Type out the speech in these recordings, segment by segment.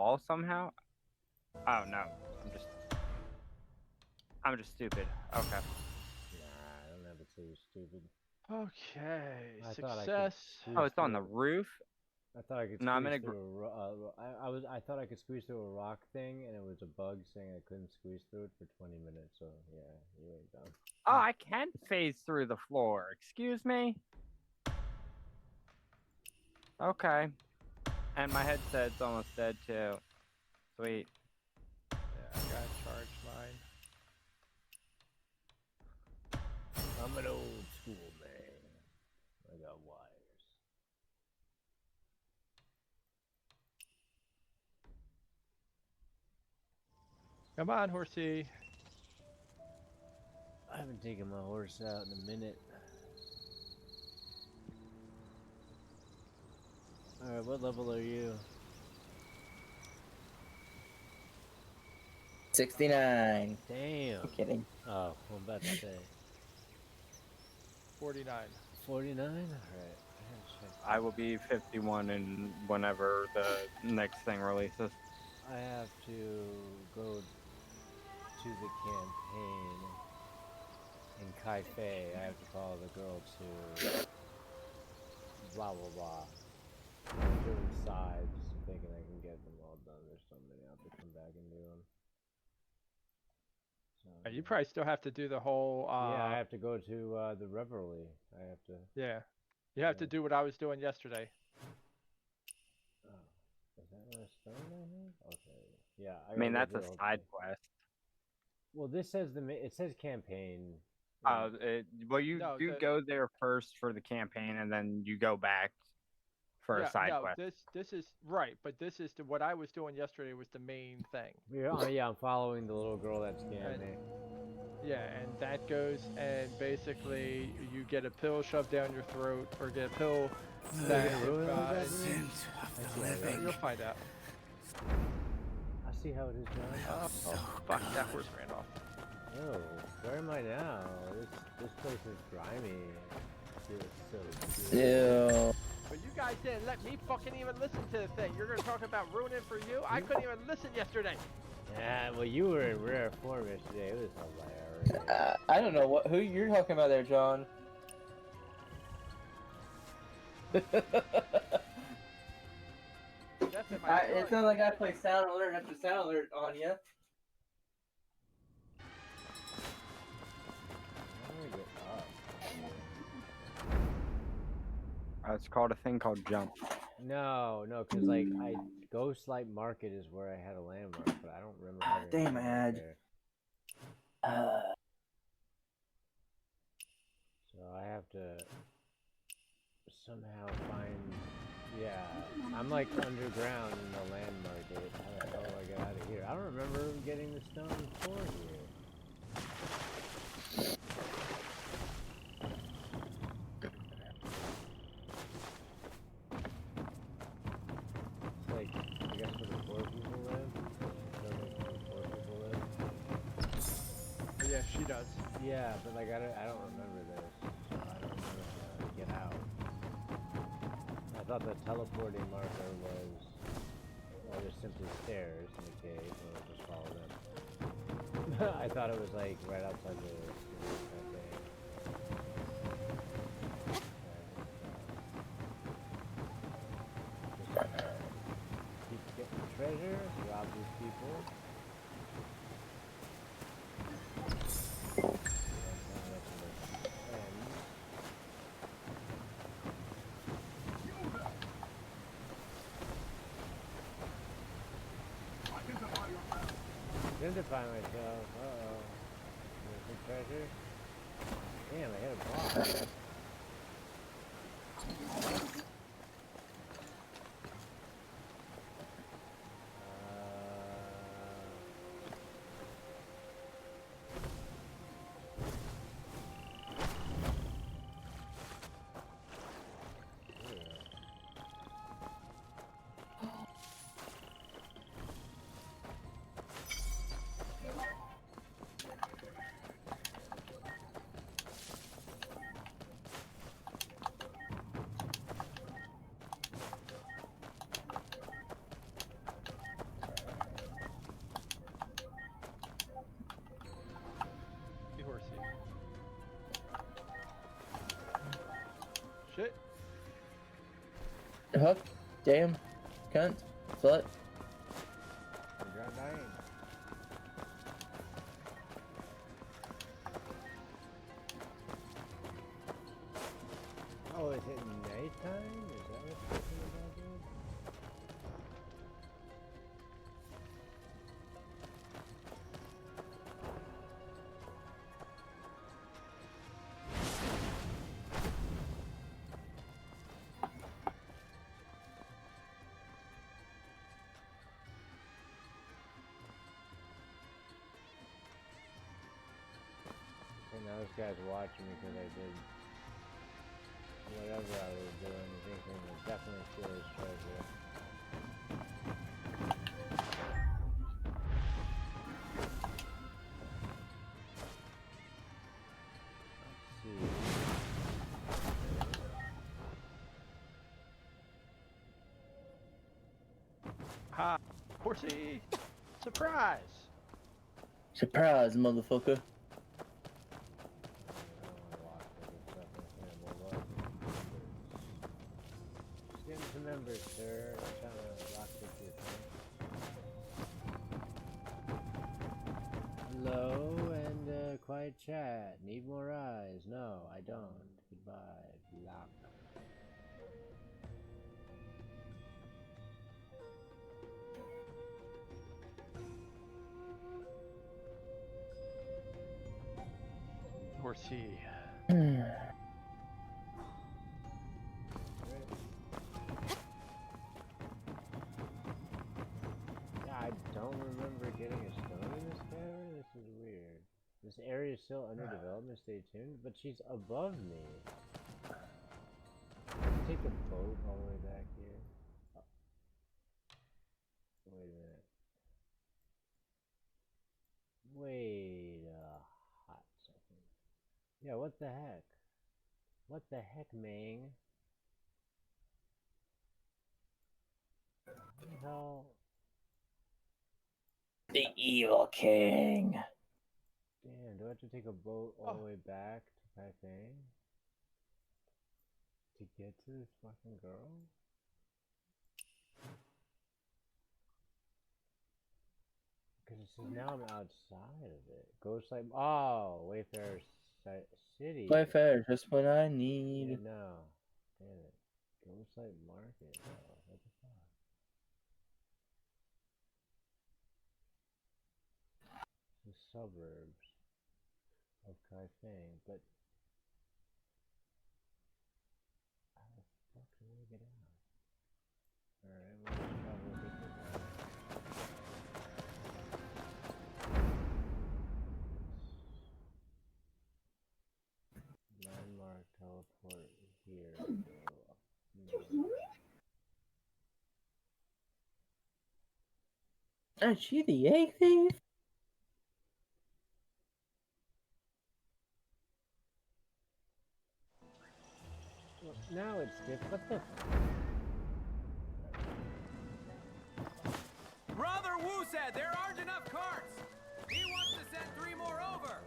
fall somehow? Oh no, I'm just stupid. Okay. Nah, I don't ever say you're stupid. Okay, I thought I could success. Oh, it's on the roof. I thought I could No, I'm squeeze gonna. through I thought I could squeeze through a rock thing, and it was a bug saying I couldn't squeeze through it for 20 minutes. So yeah, you ain't dumb. Oh, I can phase through the floor. Excuse me. Okay. And my headset's almost dead too. Sweet. Yeah, I gotta charge mine. I'm an old school man. I got wires. Come on, horsey. I haven't taken my horse out in a minute. Alright, what level are you? 69. Damn. I'm kidding. Oh, I'm about to say. 49. 49? Alright. I will be 51 in whenever the next thing releases. I have to go to the campaign in Kaifei. I have to follow the girl to blah blah blah. I'm doing sides, thinking I can get them all done. There's so many. I have to come back and do them. So, You probably still have to do the whole. yeah, I have to go to the Reveille. I have to. Yeah, you have to do what I was doing yesterday. Oh, is that what a stone I have? Okay. Yeah. I mean, that's a side quest. Well, this says it says campaign. Well, you No, do go there first for the campaign, and then you go back for a side quest. This is right, but this is what I was doing yesterday was the main thing. Yeah, yeah, I'm following the little girl that's scanning. Yeah, and that goes, and basically you get a pill shoved down your throat, or get a pill that you'll find out. I see how it is, John. Oh, fuck, that horse ran off. Oh, where am I now? This place is grimy. Ew. But you guys didn't let me fucking even listen to the thing. You're gonna talk about ruining for you? I couldn't even listen yesterday. Yeah, well, you were in rare form yesterday. It was hilarious. I don't know who you're talking about there, John. It's not like I play sound alert after sound alert on you. It's called a thing called jump. No, because like Ghostlight Market is where I had a landmark, but I don't remember. Damn, Ad. So I have to somehow find. Yeah, I'm like underground in the land market. How the hell do I get out of here? I don't remember getting the stone for here. It's like, I guess where the poor people live. Yeah, she does. Yeah, but like I don't remember this. So I don't remember how to get out. I thought the teleporting marker was just simply stairs in the cave, and we'll just follow them. I thought it was like right outside the cafe. Keep getting treasure, rob these people. Identify myself. Uh-oh. Some treasure? Damn, I hit a boss. Hook. Damn. Cunt. Slut. You're dying. Oh, is it nighttime? Is that what's talking about, dude? And now this guy's watching me because I did whatever I was doing, thinking would definitely steal his treasure. Ha! Horsey! Surprise! Surprise, motherfucker. Members, sir. I'm trying to lock this here. Hello and quiet chat. Need more eyes? No, I don't. Goodbye. Lock. Horsey. I don't remember getting a stone in this cavern. This is weird. This area is still under development. Stay tuned. But she's above me. Take a boat all the way back here. Oh. Wait a minute. Wait a hot second. Yeah, what the heck? What the heck, Ming? What the hell? The Evil King. Damn, do I have to take a boat all the way back to Taipei? To get to this fucking girl? Because it says now I'm outside of it. Ghost Light. Oh, Wayfarer City. Wayfarer, just what I Yeah, need. no. Damn it. Ghost Light Market. Oh, what the fuck? The suburbs of Kaifeng, but how the fuck do I get out? Alright, we'll just travel a different way. Landmark teleport here. Is she the egg thief? Well, now it's different. What the? Brother Wu said there aren't enough carts. He wants to send 3 more over.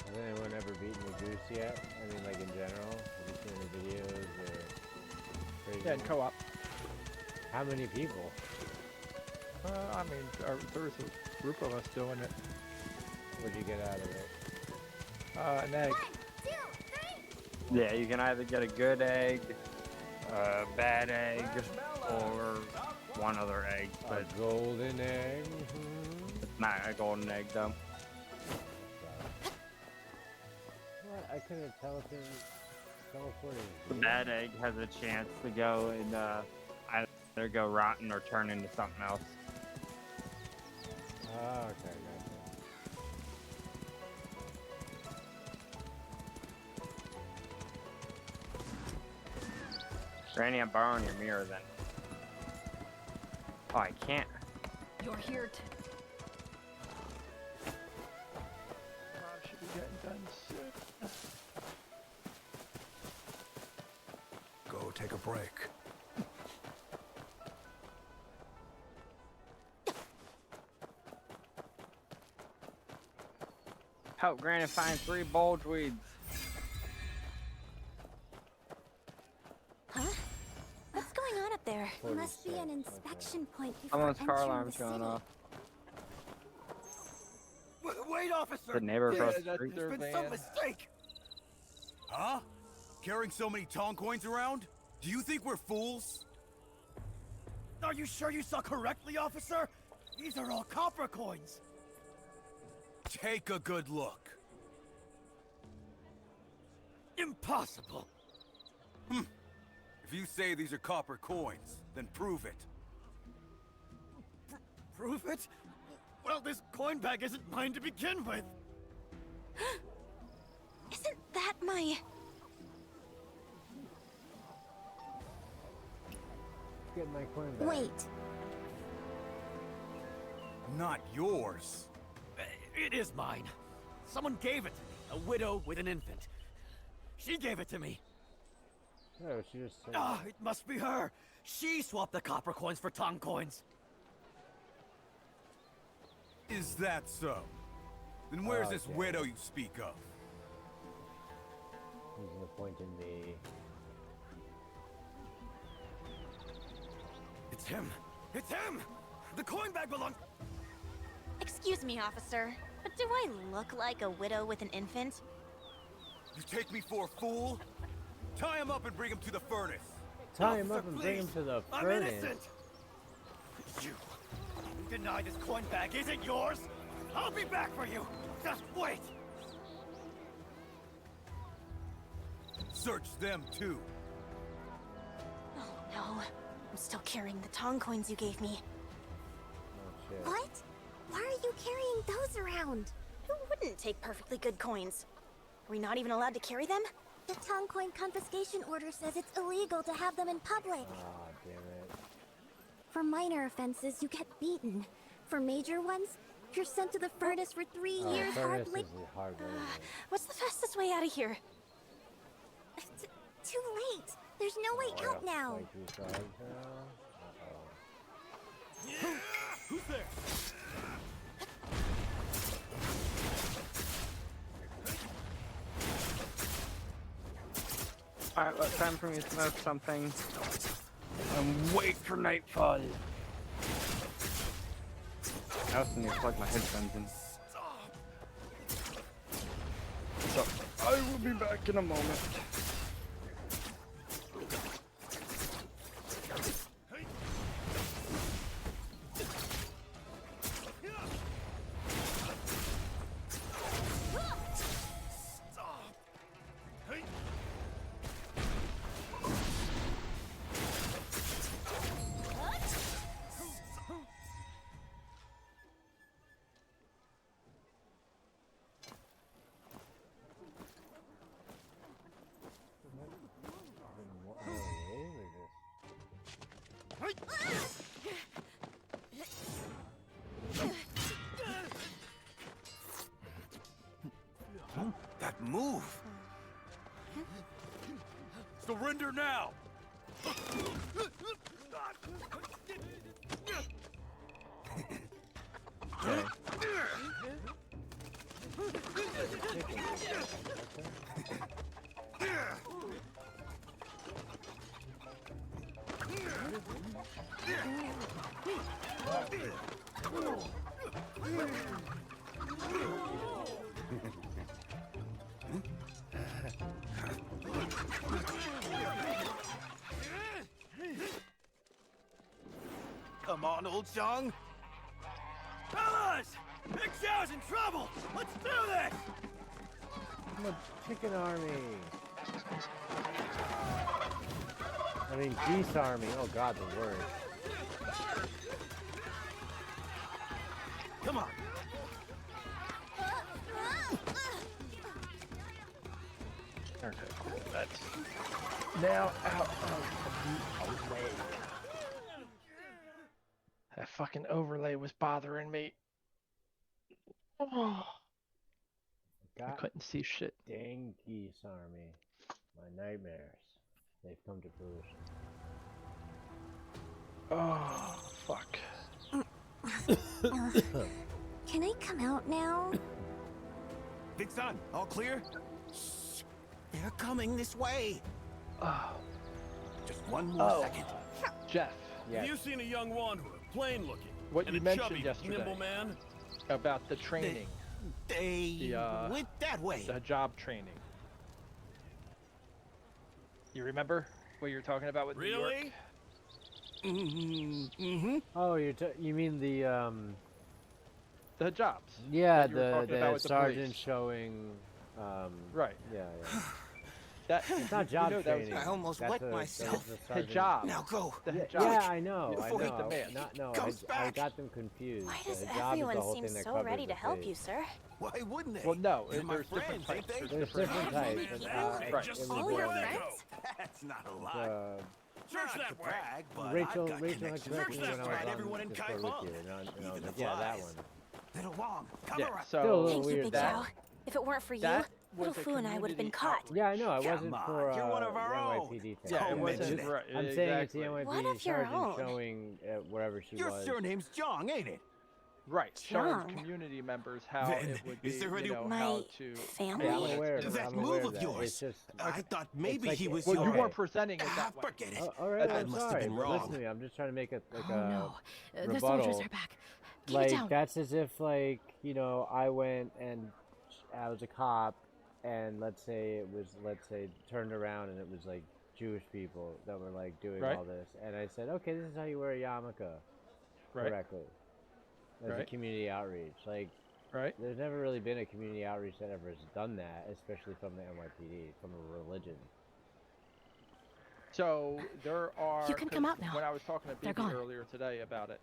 Has anyone ever beaten the goose yet? I mean, like in general? Have you seen the videos or crazy? Yeah, in co-op. How many people? I mean, there was a group of us doing it. What'd you get out of it? An egg. Yeah, you can either get a good egg, a bad egg, or one other egg, but A golden egg? it's not a golden egg though. What? I could have teleported. The bad egg has a chance to go and either go rotten or turn into something else. Oh, okay, gotcha. Granny, I'm borrowing your mirror then. Oh, I can't. You're here to... Should be getting done soon. Go take a break. Help Granny find 3 bulge weeds. Huh? What's going on up there? There must be an 46, inspection point before Someone's car entering alarm's the going city. off. Wait, officer! The neighbor across Yeah, the that's street. their There's been some van. mistake! Huh? Carrying so many Tong coins around? Do you think we're fools? Are you sure you saw correctly, officer? These are all copper coins. Take a good look. Impossible. If you say these are copper coins, then prove it. Prove it? Well, this coin bag isn't mine to begin with. Isn't that my... Get my coin back. Wait. Not yours. It is mine. Someone gave it to me. A widow with an infant. She gave it to me. No, she just said. Ah, it must be her. She swapped the copper coins for Tong coins. Is that so? Then where's this Okay. widow you speak of? He's gonna point to me. It's him. It's him! The coin bag belongs... Excuse me, officer, but do I look like a widow with an infant? You take me for a fool? Tie him up and bring him to the furnace. Tie him Officer, up and bring him please. to the I'm furnace. innocent! You deny this coin bag isn't yours? I'll be back for you! Just wait! Search them too. Oh no, I'm still carrying the Tong coins you gave me. Oh shit. What? Why are you carrying those around? Who wouldn't take perfectly good coins? Are we not even allowed to carry them? The Tong coin confiscation order says it's illegal to have them in public. Ah, damn it. For minor offenses, you get beaten. For major ones, you're sent to the furnace for 3 years hard Furnace labor. is hard labor. What's the fastest way out of here? Too late. There's no way out now. Like these guys now? Uh-oh. Who's there? Alright, well, time for me to smoke something and wait for nightfall. I also need to plug my headphones in. So, I will be back in a moment. That move! Surrender now! Come on, old Jiang! Fellas! Big Xiao's in trouble! Let's do this! I'm a chicken army. I mean, geese army. Oh god, the word. Come on! Okay, cool. That's now out of the way. That fucking overlay was bothering me. Oh, I God couldn't see shit. dang geese army. My nightmares. They've come to fruition. Oh, fuck. Can I come out now? Vixen, all clear? Shh. They're coming this way. Oh, Just one more second. Jeff, Yes. Have you seen a young wanderer, plain looking, what and you a mentioned chubby, yesterday nimble man? about the training, They The, went that way. the job training. You remember what you're talking about with New York? Really? Mm-hmm. Oh, you mean the The jobs. yeah, that you were talking about the with the sergeant police. showing Right. yeah. That It's not job that was training. I almost That's wet a- myself. that's a sergeant. hijab. Now go. The Yeah, hijab. yeah, I know. Before he demands. No, comes I back. got them confused. Why The does hijab is the everyone whole seem thing that so covers ready the to help face. you, sir? Why wouldn't they? Well, no, They're my there's different friends, types. ain't they? There's different types. Thank and, you. Right. it was, All your um, friends? That's not a lot. Search Not that to way. brag, but Rachel I've got had connections corrected me when I just was about on everyone in Discord Kaifeng. with you, and I was Even like, the yeah, that flies. one. Little Wong, cover Yeah, up. Still a so little Thank you, weird Big that Chow. one. If it weren't for you, that little was a Fu and I would have been community caught. Yeah, I know. It Come wasn't on, for you're one of the our own. NYPD thing. Yeah, it Don't wasn't mention it. right. I'm saying it's the exactly. What NYPD if you're sergeant own? showing wherever she Your was. surname's Jiang, ain't it? Right, showing Jiang. community members how Then, it would be, is there any- you know, My how to. family? Yeah, I'm when it's aware of in it. That I'm wrestling. aware move of of that. yours. It's just I thought maybe like- he was Well, your... you weren't presenting it that way. Forget it. all right, I I'm must have sorry, been but listen wrong. to me. I'm just trying to make it like Oh a no, the rebuttal. soldiers are back. Keep it Like down. that's as if like I went and I was a cop, and let's say turned around and it was like Jewish people that were like doing Right. all this, and I said, okay, this is how you wear a yarmulke Right. correctly. As a Right. community outreach, like Right. there's never really been a community outreach that ever has done that, especially from the NYPD, from a religion. So there are. You can come 'cause out now. When I was talking to They're BB gone. earlier today about it,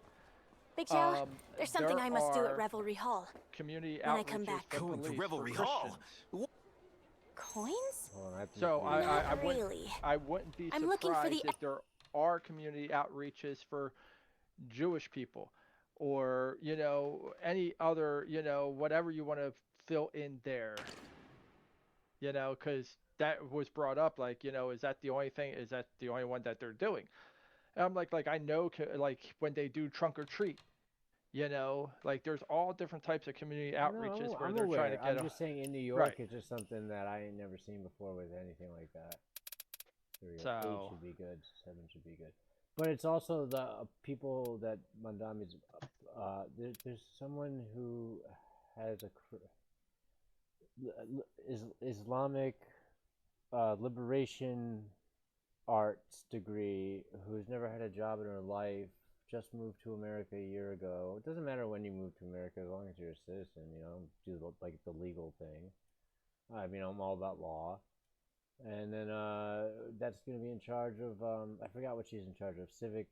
Big Chow, there's something there I must do at are Revelry Hall. community when I outreaches come back. for Going to police, Revelry for Hall? Christians. Coins? Hold on, I have to So look I, at I, it. I Not wouldn't. really. I wouldn't be I'm looking for surprised the- if there are community outreaches for Jewish people, or any other whatever you want to fill in there. Because that was brought up, like is that the only thing? Is that the only one that they're doing? And I'm like I know like when they do trunk or treat. Like there's all different types of community outreaches where I'm they're aware. trying to get I'm a. just saying in New York, Right. it's just something that I ain't never seen before with anything like that. There we go. So- 8 should be good. 7 should be good. But it's also the people that Mandami's. There's someone who has a Islamic liberation arts degree who's never had a job in her life, just moved to America a year ago. It doesn't matter when you move to America as long as you're a citizen, do the legal thing. I mean, I'm all about law. And then that's going to be in charge of, I forgot what she's in charge of, civic,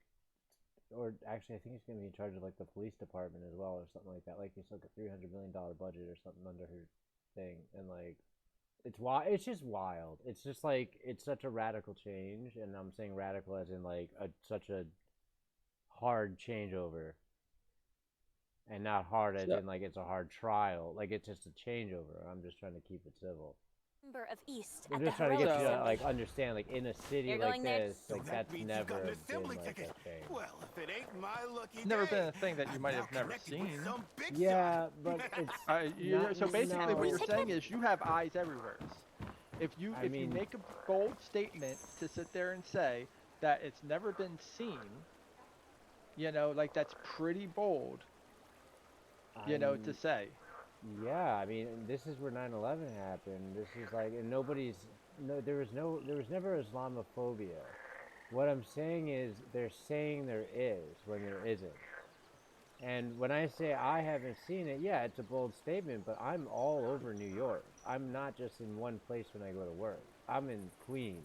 or actually I think she's going to be in charge of like the police department as well or something like that. Like it's like a $300 million budget or something under her thing. And like, it's just wild. It's just like, it's such a radical change. And I'm saying radical as in like such a hard changeover. And not hard as in like it's a hard trial. Like it's just a changeover. I'm just trying to keep it civil. Member of East I'm at just the trying to get you to Heroic like Assembly. understand, like in a city You're like going there? this, So like that that's means you never got an been assembly like ticket. a thing. Well, if it ain't my lucky It's never day, been a thing that you I'm might now have never connected with seen. some big Yeah, shot. but it's So basically, no. what you're saying is you have eyes everywhere. If you I mean- make a bold statement to sit there and say that it's never been seen, like that's pretty bold, to say. Yeah, I mean, this is where 9/11 happened. This is like, and there was never Islamophobia. What I'm saying is, they're saying there is when there isn't. And when I say I haven't seen it, yeah, it's a bold statement, but I'm all over New York. I'm not just in one place when I go to work. I'm in Queens,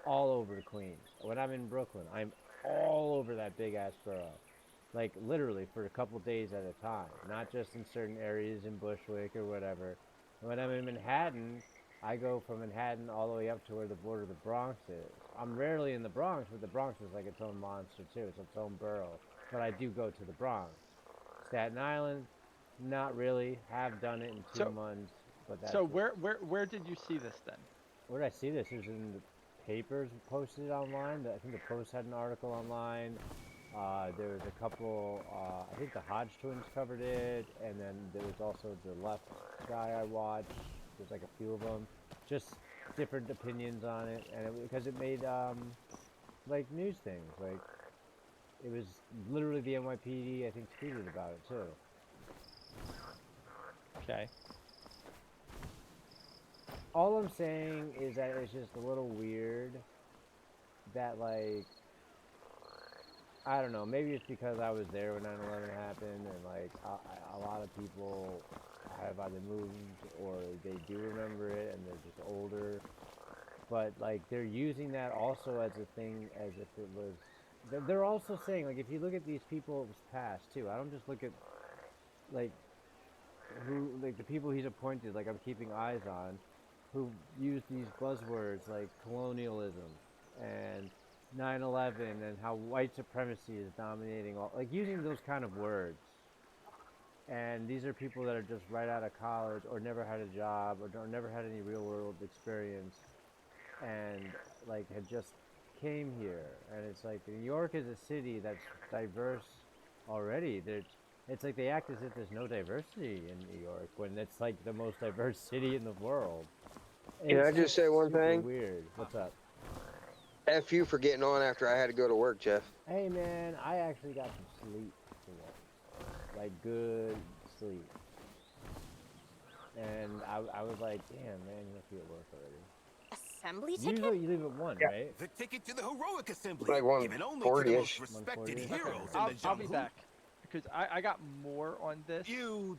all over Queens. When I'm in Brooklyn, I'm all over that big ass borough. Like literally for a couple days at a time, not just in certain areas in Bushwick or whatever. When I'm in Manhattan, I go from Manhattan all the way up to where the border of the Bronx is. I'm rarely in the Bronx, but the Bronx is like its own monster too. It's its own borough. But I do go to the Bronx. Staten Island, not really. Have done it in 2 months, but that's So it. where did you see this then? Where did I see this? It was in the papers posted online. I think the Post had an article online. There was a couple, I think the Hodge twins covered it, and then there was also the Left guy I watched. There's like a few of them, just different opinions on it, and because it made like news things. Like it was literally the NYPD, I think, tweeted about it too. Okay. All I'm saying is that it's just a little weird that, like, I don't know, maybe it's because I was there when 9/11 happened, and like a lot of people have either moved or they do remember it and they're just older, but like they're using that also as a thing, as if it was, they're also saying, like, if you look at these people's past too, I don't just look at like who, like the people he's appointed, like I'm keeping eyes on, who use these buzzwords like colonialism and 9/11 and how white supremacy is dominating all, like using those kind of words. And these are people that are just right out of college or never had a job or never had any real world experience and like had just came here. And it's like New York is a city that's diverse already. It's like they act as if there's no diversity in New York when it's like the most diverse city in the world. Can I just say one thing? Weird. What's up? F you for getting on after I had to go to work, Jeff. Hey man, I actually got some sleep today. Like good sleep. And I was like, damn man, you must be at work already. Assembly ticket? Usually you leave at 1, Yeah. right? The ticket to the heroic assembly. Like Given only to the 140-ish. most respected 140? heroes in the I'll be Jianghu. back because I got more on this. You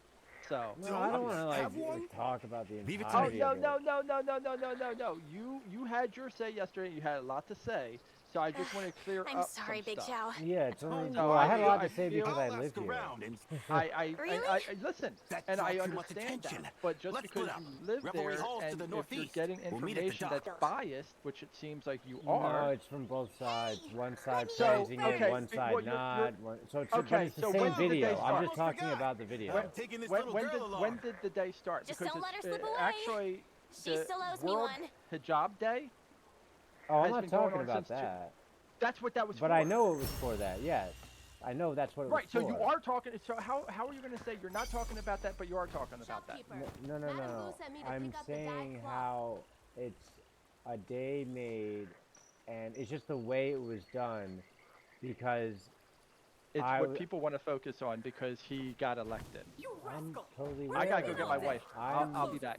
So. No, I don't want to have like one? talk about the Leave it to entirety Oh of no it. no! You had your say yesterday. You had a lot to say, so I just want to clear I'm up sorry, some Big stuff. Chow. Yeah, it's only. No, Well, I I had a lot feel- to say I feel- because I I'll live ask here. around and I listen, That and I draws too much understand attention. that. But just Let's because split up. you live Revelry there, Hall's to and the if you're northeast. getting We'll meet at the information dock. that's biased, which it seems like you No, are. it's from both sides. One side So, praising okay, it, one side well, you're- not. So it's, Okay, but it's the so same when did the day video. I'm start? just talking Forgot. about the video. I'm taking this little girl along. When did the day start? Just Because don't let her it's, slip away. actually, She the still owes me World one. Hijab Day. Oh, I'm has not been going talking on about since that. That's what that was for. But I know it was for that. Yes, I know that's what it was Right, so for. you are talking. So how are you going to say you're not talking about that, but you are talking about that? No. I'm saying how it's a day made, and it's just the way it was done, because It's I what w- people want to focus on because he got elected. I'm totally. I gotta aware go of get my that. wife. I'll be back.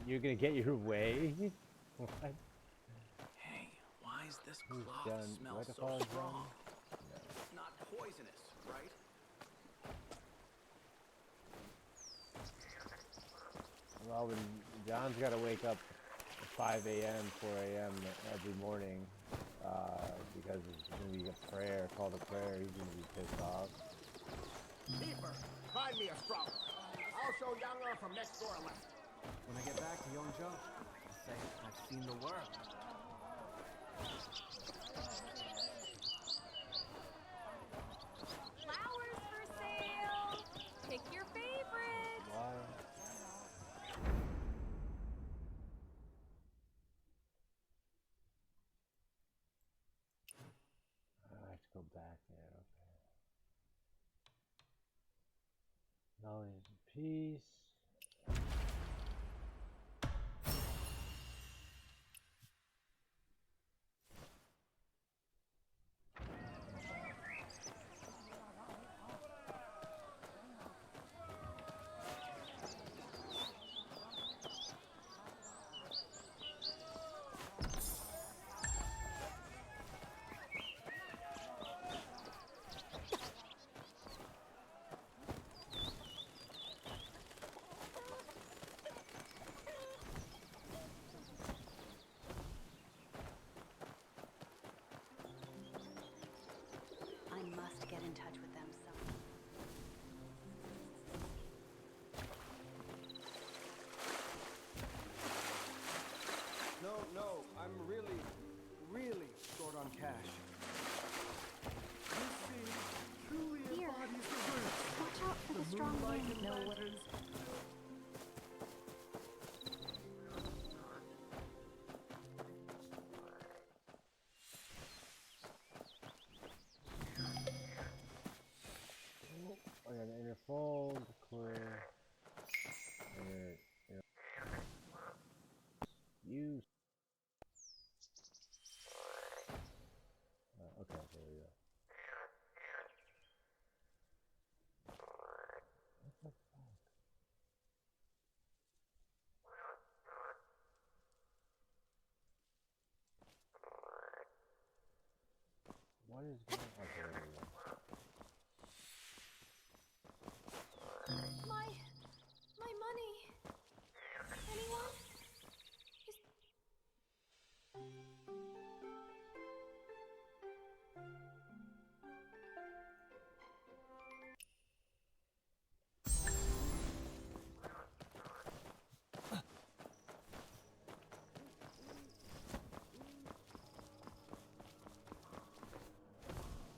You're gonna get your way. What? Hey, why is this Who's cloth done smell what so upon them? strong? It's not poisonous, right? Well, when John's got to wake up at 5 a.m., 4 a.m. every morning because it's going to be a prayer, called a prayer, he's going to be pissed off. Keeper, find me a stroller. I'll show Jianghu from next door left. When I get back to Yongzhou, I'll say I've seen the world. Flowers for sale. Pick your favorite. Why? I have to go back there, okay. Knowledge and peace. I must get in touch with them somehow. No, I'm really short on cash. This scene truly Here. embodies the roots. Watch out for the strong wind. No what What is going on? Okay, there we go. My money. Anyone?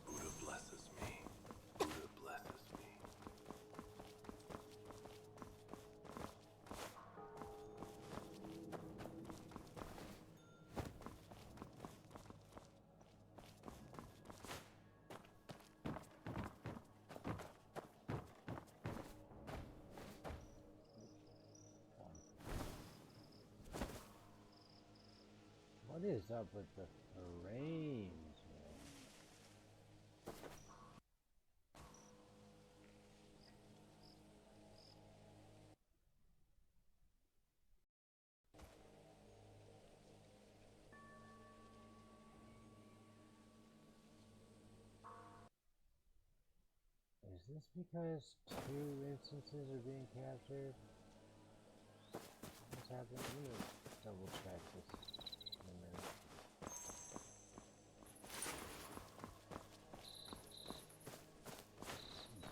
Buddha blesses me. Buddha blesses me. What is up with the frames, man? Is this because 2 instances are being captured? What's happening? Let me double check this in a minute.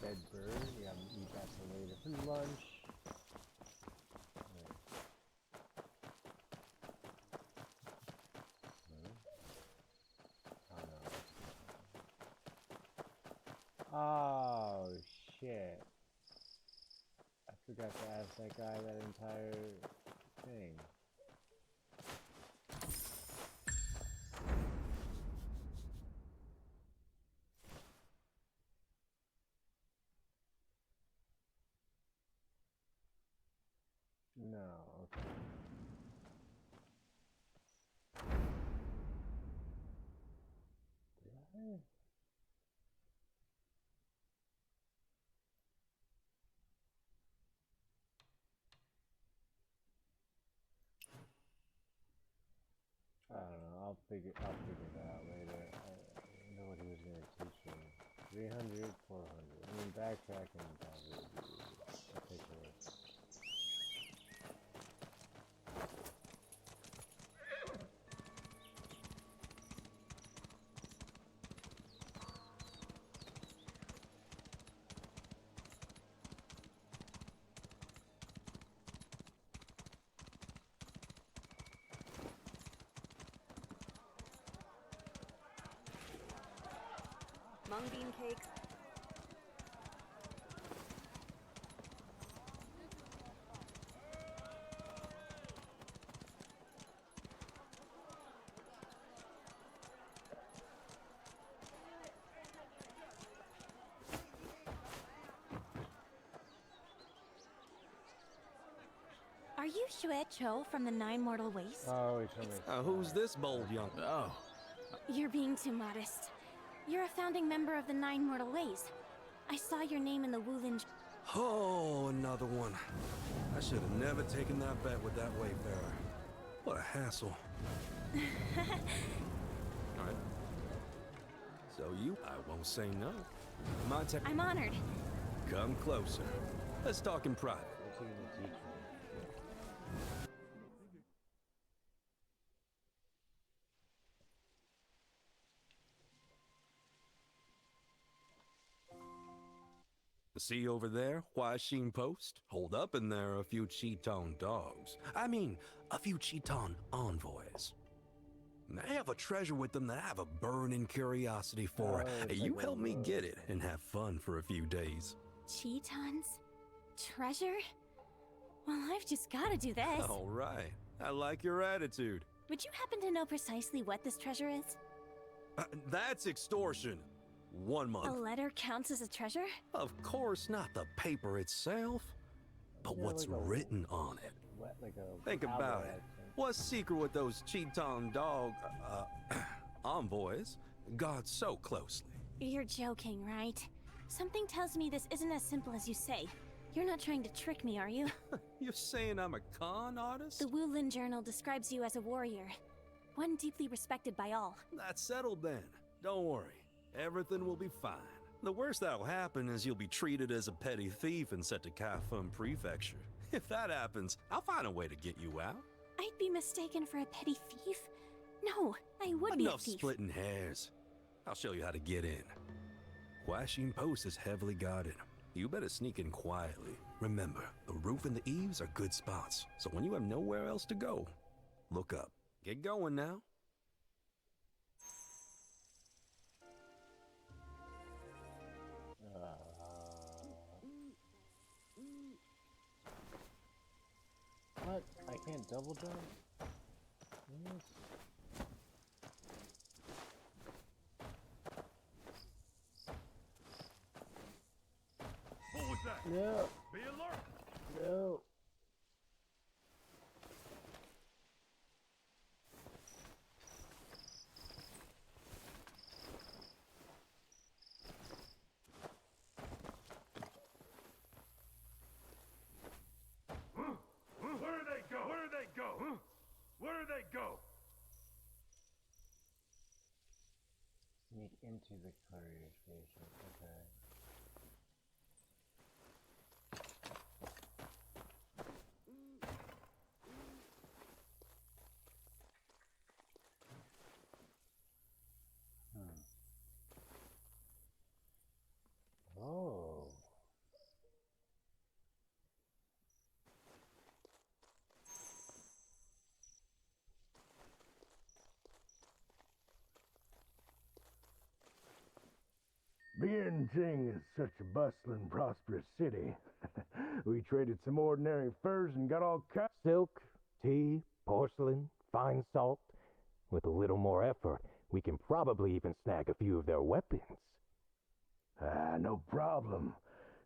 Dead bird, yeah, I'm gonna eat that for later for lunch. Right. Oh no. Oh shit. I forgot to ask that guy that entire thing. No, okay. Did I? I don't know. I'll figure it out later. I know what he was gonna teach me. 300, 400. I mean, backtracking probably would be efficient. Mung bean cakes. Are you Xue Cho from the Nine Mortal Ways? Oh, he's from his Who's this bold young? Oh, You're being too modest. You're a founding member of the Nine Mortal Ways. I saw your name in the Wulin. oh, another one. I should have never taken that bet with that wayfarer. What a hassle. All right. So I won't say no. I'm honored. Come closer. Let's talk in private. What's he gonna teach me? See over there, Hua Xin Post? Hold up in there a few Cheaton dogs. I mean, a few Cheaton envoys. They have a treasure with them that I have a burning curiosity for. You help me get it and have fun for a few days. Cheetons? Treasure? Well, I've just gotta do this. All right. I like your attitude. Would you happen to know precisely what this treasure is? That's extortion. 1 month. A letter counts as a treasure? Of course, not the paper itself, but what's written on it. Think about it. What's secret with those Cheaton dog envoys guard so closely? You're joking, right? Something tells me this isn't as simple as you say. You're not trying to trick me, are you? You're saying I'm a con artist? The Wulin Journal describes you as a warrior. One deeply respected by all. That's settled then. Don't worry. Everything will be fine. The worst that'll happen is you'll be treated as a petty thief and sent to Kaifeng Prefecture. If that happens, I'll find a way to get you out. I'd be mistaken for a petty thief? No, I would be a Enough thief. splitting hairs. I'll show you how to get in. Huaxin Post is heavily guarded. You better sneak in quietly. Remember, the roof and the eaves are good spots, so when you have nowhere else to go, look up. Get going now. What? I can't double jump? Yes. What was that? No. Be alert. No. Where do they go? Where do they go? Where do they go? Sneak into the courier station. Okay. Oh. Bianjing is such a bustling, prosperous city. We traded some ordinary furs and got all kinds. Silk, tea, porcelain, fine salt. With a little more effort, we can probably even snag a few of their weapons. Ah, no problem.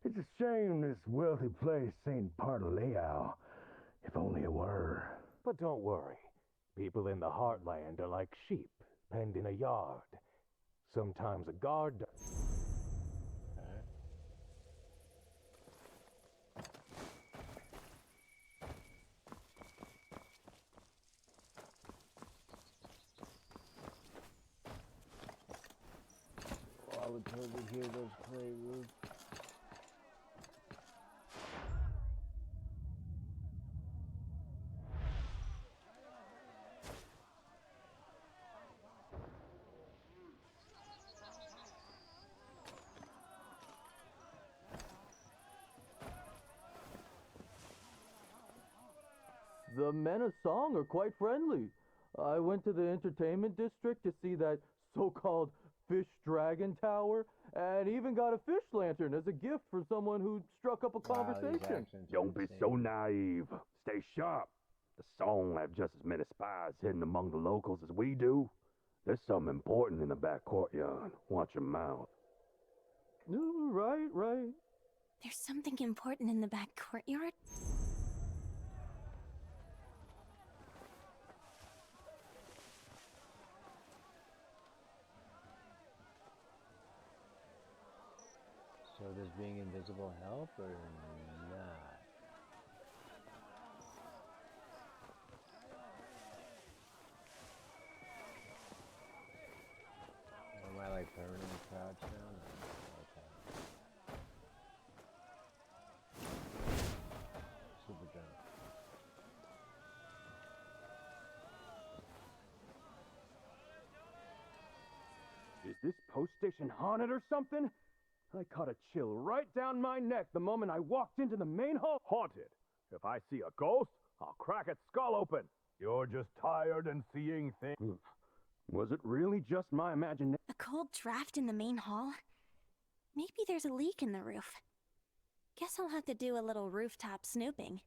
It's a shame this wealthy place ain't part of Liao. If only it were. But don't worry. People in the heartland are like sheep, penned in a yard. Sometimes a guard... Oh, I would totally hear those clay roofs. The men of song are quite friendly. I went to the entertainment district to see that so-called fish dragon tower, and even got a fish lantern as a gift for someone who struck up a conversation. Don't be so naive. Stay sharp. The Song have just as many spies hidden among the locals as we do. There's something important in the back courtyard. Watch your mouth. Right, right. There's something important in the back courtyard? So does being invisible help or not? Am I like permanently crouched now? Okay. Super jump. Is this post station haunted or something? I caught a chill right down my neck the moment I walked into the main hall. Haunted. If I see a ghost, I'll crack its skull open. You're just tired and seeing things. Was it really just my imagination? A cold draft in the main hall? Maybe there's a leak in the roof. Guess I'll have to do a little rooftop snooping.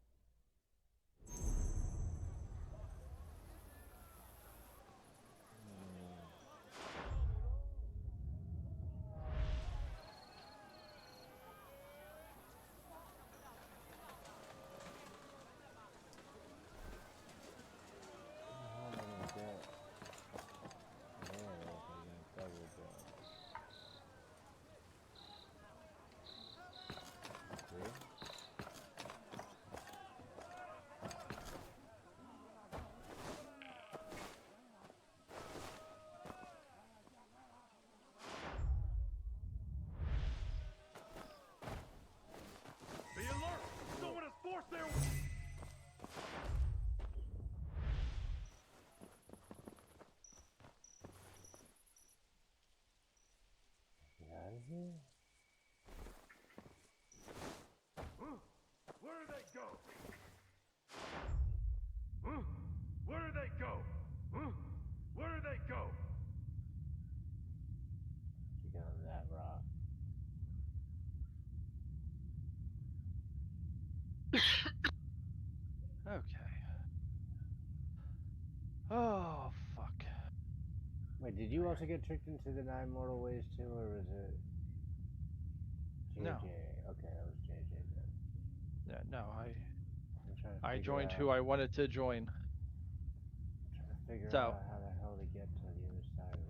Wait, did you also get tricked into the 9 mortal ways too, or was it JJ? No. Okay, that was JJ then. Yeah, no, I'm trying to I figure joined out, who I wanted to join. trying to figure So, out how the hell to get to the other side of it.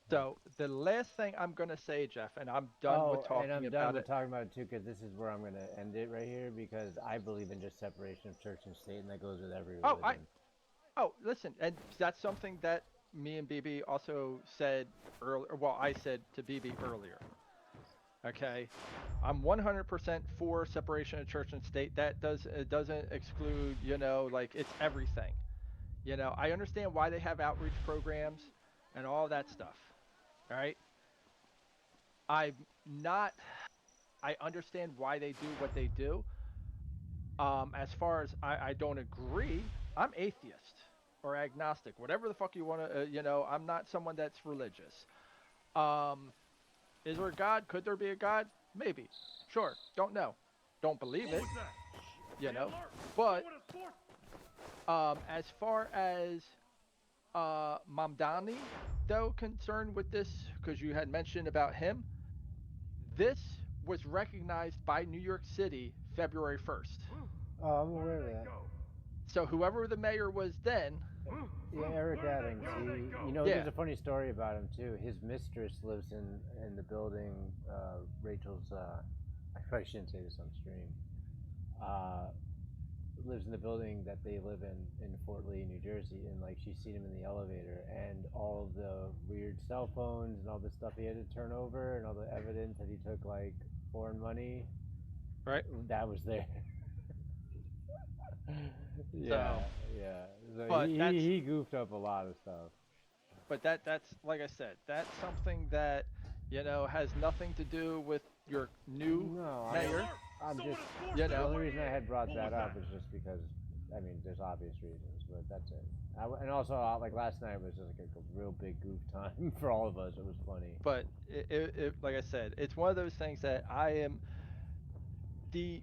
So the last thing I'm gonna say, Jeff, and I'm done with talking and I'm about done with it. talking about it too, because this is where I'm going to end it right here, because I believe in just separation of church and state, and that goes with every religion. Listen, and that's something that me and BB also said earlier. Well, I said to BB earlier. Okay, I'm 100% for separation of church and state. That doesn't exclude, like it's everything. I understand why they have outreach programs and all that stuff. All right. I understand why they do what they do. As far as I don't agree, I'm atheist or agnostic, whatever the fuck you want to, I'm not someone that's religious. Is there a God? Could there be a God? Maybe. Sure. Don't know. Don't believe it. But as far as Mamdani, though, concerned with this, because you had mentioned about him, this was recognized by New York City February 1st. Oh, I'm aware of that. So whoever the mayor was then... Yeah, Eric Adams. There's a funny story about him, too. His mistress lives in the building, Rachel's... I probably shouldn't say this on stream. Lives in the building that they live in Fort Lee, New Jersey, and like she's seen him in the elevator, and all of the weird cell phones and all the stuff he had to turn over, and all the evidence that he took like foreign money, right? That was there. So but he goofed up a lot of stuff. But that's like I said, that's something that has nothing to do with your new mayor. I'm just, the only reason I had brought that up is just because, I mean, there's obvious reasons, but that's it. And also, like last night was just like a real big goof time for all of us. It was funny. But it like I said, it's one of those things that I am the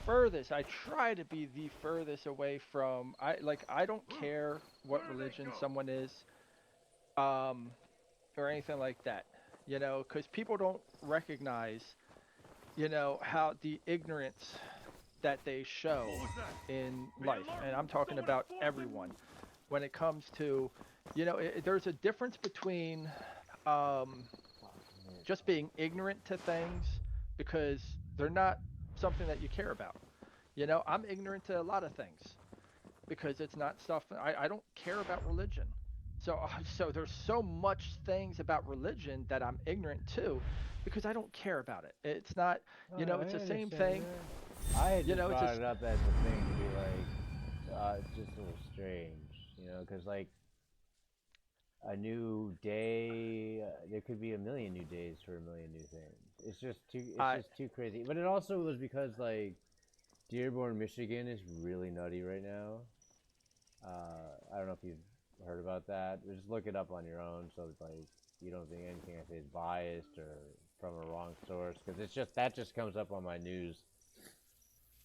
furthest. I try to be the furthest away from. I don't care what religion someone is, or anything like that. Because people don't recognize. How the ignorance that they show in life, and I'm talking about everyone, when it comes to, there's a difference between just being ignorant to things because they're not something that you care about. I'm ignorant to a lot of things because it's not stuff, I don't care about religion. So there's so much things about religion that I'm ignorant to because I don't care about it. It's not, it's the same thing. I had just brought it up as a thing to be like, it's just a little strange, because like a new day, there could be a million new days for a million new things. It's just too crazy. But it also was because like Dearborn, Michigan is really nutty right now. I don't know if you've heard about that. Just look it up on your own, so it's like you don't think anything I say is biased or from a wrong source, because it's just that just comes up on my news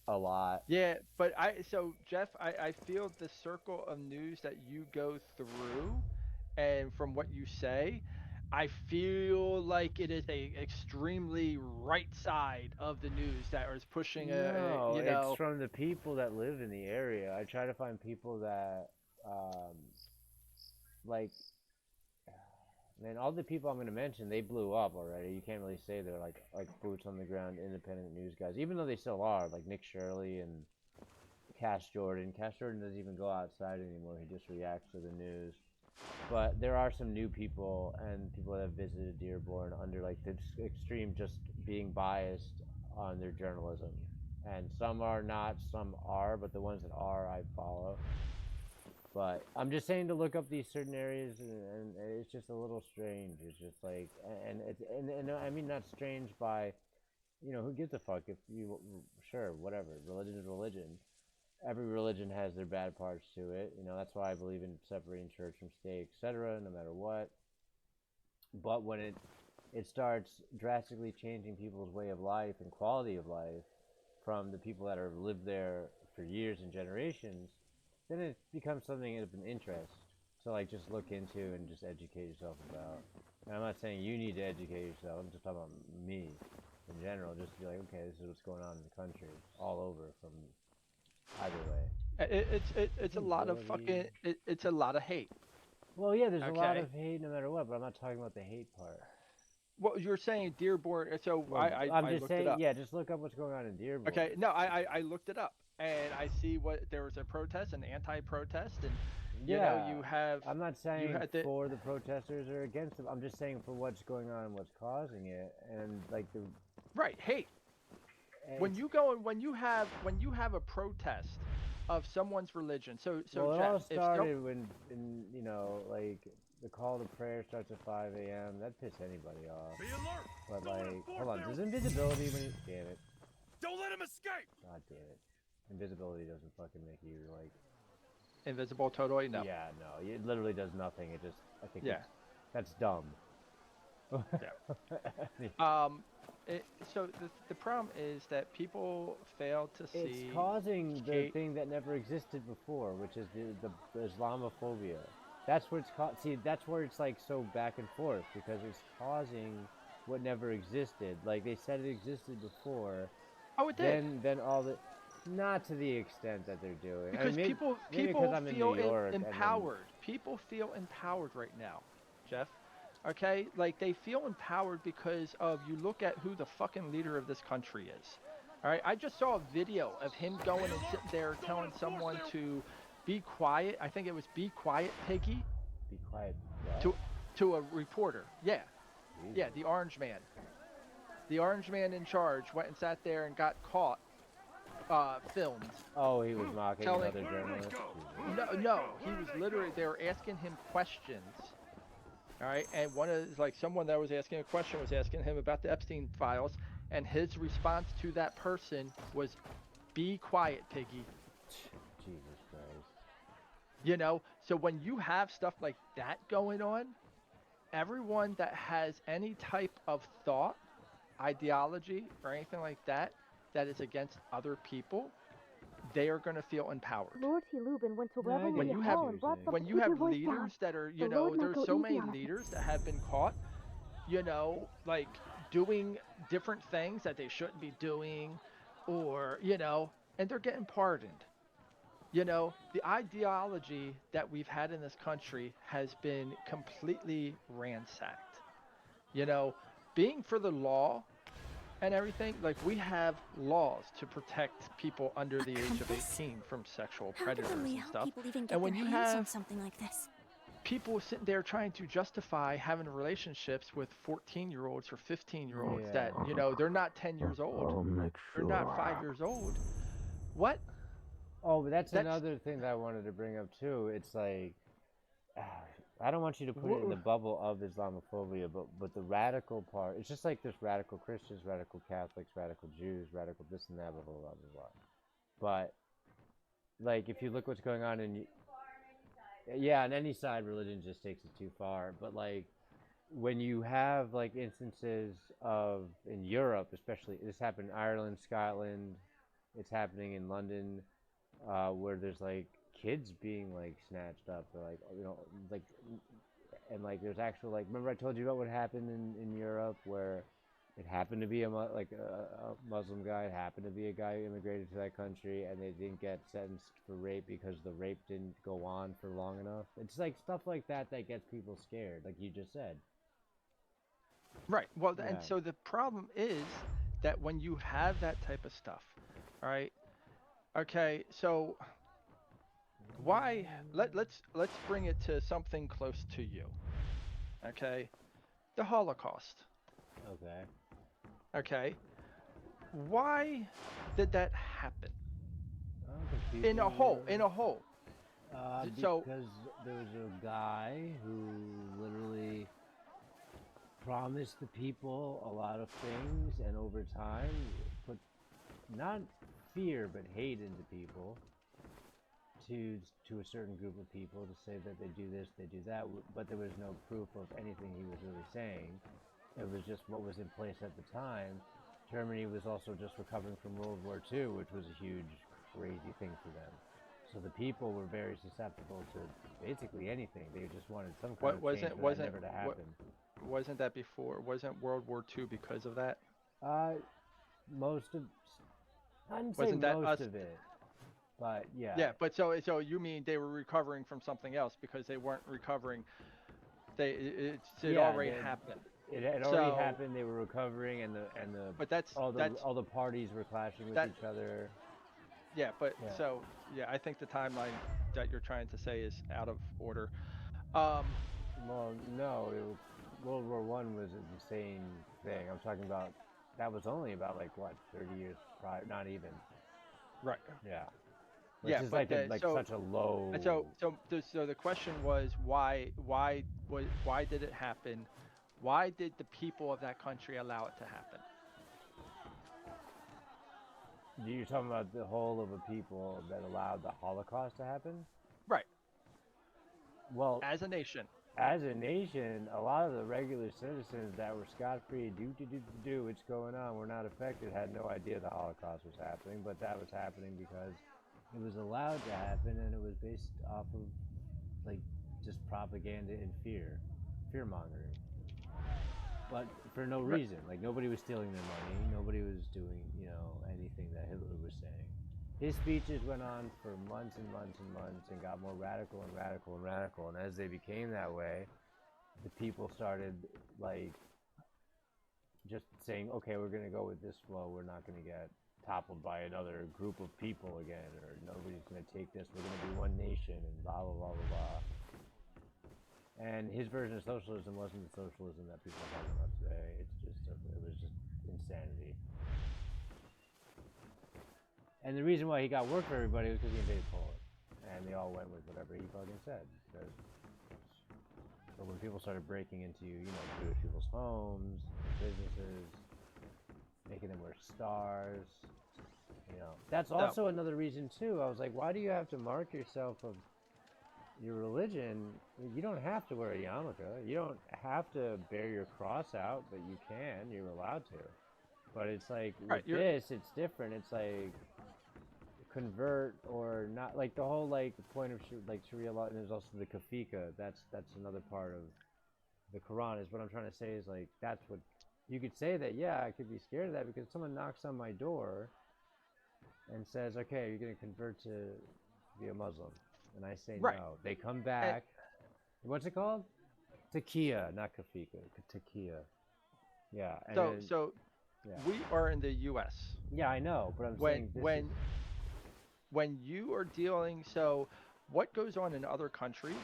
a lot. Yeah, but Jeff, I feel the circle of news that you go through, and from what you say, I feel like it is a extremely right side of the news that is pushing it's from the people that live in the area. I try to find people that like, man, all the people I'm going to mention, they blew up already. You can't really say they're like boots on the ground, independent news guys, even though they still are, like Nick Shirley and Cash Jordan. Cash Jordan doesn't even go outside anymore. He just reacts to the news. But there are some new people and people that have visited Dearborn under like the extreme just being biased on their journalism. And some are not, some are, but the ones that are, I follow. But I'm just saying to look up these certain areas, and it's just a little strange. It's just like, and I mean not strange by, who gives a fuck if you, sure, whatever, religion is religion. Every religion has their bad parts to it. That's why I believe in separating church from state, etc., no matter what. But when it starts drastically changing people's way of life and quality of life from the people that have lived there for years and generations, then it becomes something of an interest to like just look into and just educate yourself about. And I'm not saying you need to educate yourself. I'm just talking about me in general, just to be like, okay, this is what's going on in the country, all over from either way. It's a lot of fucking it's a lot of hate. Well, yeah, there's a lot of hate no matter what, but I'm not talking about the hate part. Well, you're saying Dearborn, so Well, I just looked saying, it up. yeah, just look up what's going on in Dearborn. Okay, no, I looked it up, and I see what there was a protest, an anti-protest, and you know you have. I'm not saying for the protesters or against them. I'm just saying for what's going on and what's causing it, and like the. Right, hate. When you go and when you have a protest of someone's religion, so well, Jeff, it all started when you know, like the call to prayer starts at 5 a.m. That pissed anybody off. Be alert! But like, hold on, does invisibility when you damn it? Don't let him escape! God damn it, invisibility doesn't fucking make you like invisible totally. No. Yeah, no, it literally does nothing. It just I think that's dumb. Yeah. So the problem is that people fail to see. It's causing the thing that never existed before, which is the Islamophobia. That's what it's caught. See, that's where it's like so back and forth because it's causing what never existed. Like they said it existed before. Oh, it did. Then all the, not to the extent that they're doing. Because I mean, people feel empowered. People feel empowered right now, Jeff. Okay, like they feel empowered because of you look at who the fucking leader of this country is. All right, I just saw a video of him going and sitting there telling someone to be quiet. I think it was "Be quiet, Piggy." Be quiet. To a reporter. Yeah, yeah, the orange man. The orange man in charge went and sat there and got caught, filmed. Oh, he was mocking another journalist. No, he was literally. They were asking him questions. All right, and someone that was asking a question was asking him about the Epstein files, and his response to that person was, "Be quiet, Piggy." Jesus Christ. You know, so when you have stuff like that going on, everyone that has any type of thought, ideology, or anything like that is against other people, they are going to feel empowered. Lord Lubin went to When you have leaders that are, you know, there's so many leaders that have been caught, you know, like doing different things that they shouldn't be doing, or, you know, and they're getting pardoned. You know, the ideology that we've had in this country has been completely ransacked. You know, being for the law and everything, like we have laws to protect people under the age of 18 from sexual predators and stuff. And when you have something like this, people sitting there trying to justify having relationships with 14-year-olds or 15-year-olds that, you know, they're not 10 years old. They're not 5 years old. What? Oh, but that's another thing that I wanted to bring up too. It's like, I don't want you to put it in the bubble of Islamophobia, but the radical part, it's just like there's radical Christians, radical Catholics, radical Jews, radical this and that, blah, blah, blah, blah, blah. But, like, if you look what's going on on any side, religion just takes it too far. But, like, when you have, like, instances of, in Europe, especially, this happened in Ireland, Scotland, it's happening in London, where there's, like, kids being like snatched up or like, you know, like, and like there's actual, like, remember I told you about what happened in Europe where it happened to be a Muslim guy, it happened to be a guy who immigrated to that country and they didn't get sentenced for rape because the rape didn't go on for long enough. It's like stuff like that gets people scared, like you just said. Right. Well, and so the problem is that when you have that type of stuff, all right, okay, so why let's bring it to something close to you. Okay? The Holocaust. Okay. Why did that happen? In a whole. Because there was a guy who literally promised the people a lot of things and over time put not fear but hate into people. To a certain group of people to say that they do this, they do that, but there was no proof of anything he was really saying. It was just what was in place at the time. Germany was also just recovering from World War II, which was a huge, crazy thing for them. So the people were very susceptible to basically anything. They just wanted some kind of change for that never to happen. Wasn't that before? Wasn't World War II because of that? Most of, I wouldn't say most of it, but yeah. Yeah, but so you mean they were recovering from something else because they weren't recovering? It already happened. It had already happened. They were recovering, and the but that's all the parties were clashing with each other. Yeah, but I think the timeline that you're trying to say is out of order. Well, no, World War I was an insane thing. I'm talking about that was only about like what 30 years prior, not even. Right. Yeah. Which is like such a low. So the question was why did it happen? Why did the people of that country allow it to happen? You're talking about the whole of a people that allowed the Holocaust to happen? Right. Well, as a nation, a lot of the regular citizens that were scot-free, what's going on, were not affected, had no idea the Holocaust was happening, but that was happening because it was allowed to happen, and it was based off of, like, just propaganda and fear-mongering. But for no reason. Like, nobody was stealing their money, nobody was doing, anything that Hitler was saying. His speeches went on for months and months and months and got more radical and radical and radical, and as they became that way, the people started, like, just saying, okay, we're going to go with this flow, we're not going to get toppled by another group of people again, or nobody's going to take this, we're going to be one nation, and blah, blah, blah, blah, blah. And his version of socialism wasn't the socialism that people are talking about today. It was just insanity. And the reason why he got work for everybody was because he invaded Poland. And they all went with whatever he fucking said. But when people started breaking into, Jewish people's homes, businesses, making them wear stars, that's also another reason too. I was like, why do you have to mark yourself of your religion? You don't have to wear a yarmulke. You don't have to bear your cross out, but you can. You're allowed to. But it's like with this, it's different. It's like convert or not. Like the whole point of Sharia law, and there's also the kafika. That's another part of the Quran. Is what I'm trying to say is like that's what you could say that. Yeah, I could be scared of that because someone knocks on my door and says, "Okay, you're going to convert to be a Muslim." And I say no. They come back. What's it called? Taqiya, not kafika. Taqiya. Yeah. We are in the U.S. Yeah, I know, but I'm saying when you are dealing. So, what goes on in other countries,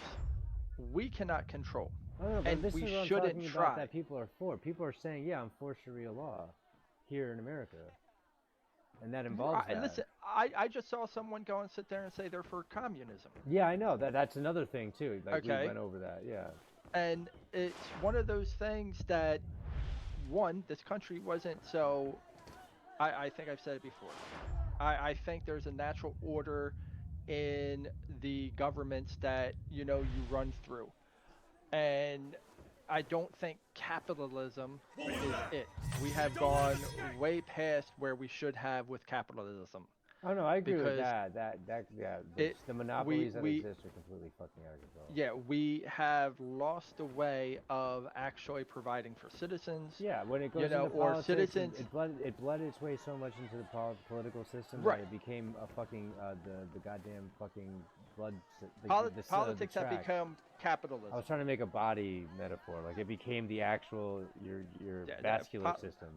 we cannot control, and this we is what shouldn't I'm talking try. About that people are for. People are saying, "Yeah, I'm for Sharia law here in America." And that involves that. Listen, I just saw someone go and sit there and say they're for communism. Yeah, I know. That's another thing, too. Like, we went over that, yeah. And it's one of those things that, this country wasn't so... I think I've said it before. I think there's a natural order in the governments that, you run through. And I don't think capitalism is it. We have gone way past where we should have with capitalism. Oh no, I agree with that. The monopolies that exist are completely fucking out of control. Yeah, we have lost the way of actually providing for citizens. Yeah, when it goes into politics, it bled its way so much into the political system that it became a fucking the goddamn fucking blood. Politics have become capitalism. I was trying to make a body metaphor, like it became the actual your vascular system.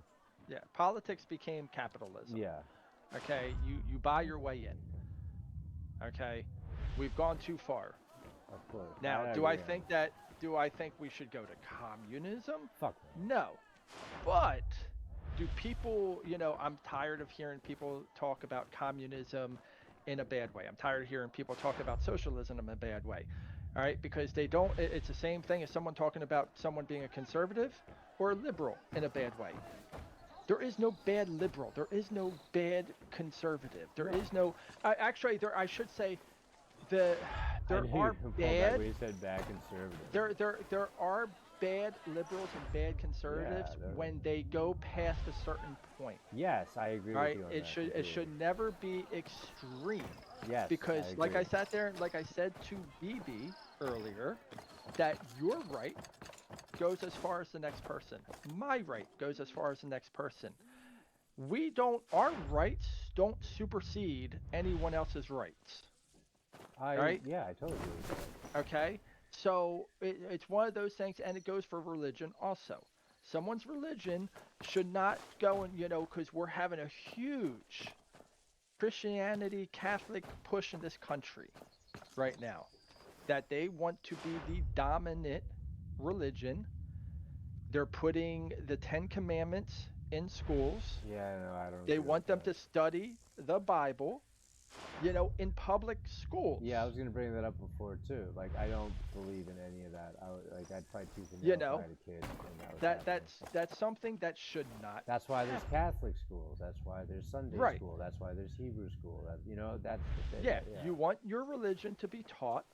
Yeah, politics became capitalism. Yeah. Okay, you buy your way in. Okay, we've gone too far. Of course. Now, do I think we should go to communism? Fuck no. But do people, I'm tired of hearing people talk about communism in a bad way. I'm tired of hearing people talk about socialism in a bad way. All right, because it's the same thing as someone talking about someone being a conservative or a liberal in a bad way. There is no bad liberal. There is no bad conservative. There is no. Actually, I should say, there are bad. We said bad conservative. There are bad liberals and bad conservatives when they go past a certain point. Yes, I agree Right? with you on It that. should completely. it should never be extreme. Yes, Because I like I agree. sat there, like I said to BB earlier, that your right goes as far as the next person. My right goes as far as the next person. Our rights don't supersede anyone else's rights. Right? Yeah, I totally agree with that. Okay? So it's one of those things, and it goes for religion also. Someone's religion should not go and, because we're having a huge Christianity, Catholic push in this country right now, that they want to be the dominant religion. They're putting the 10 Commandments in schools. Yeah, no, I don't. They want them to study the Bible, in public schools. Yeah, I was gonna bring that up before too. Like, I don't believe in any of that. I'd fight tooth and nail if I had a kid. And that's something that should not. That's why there's Catholic schools. That's why there's Sunday school. That's why there's Hebrew school. That's the thing. Yeah, you want your religion to be taught.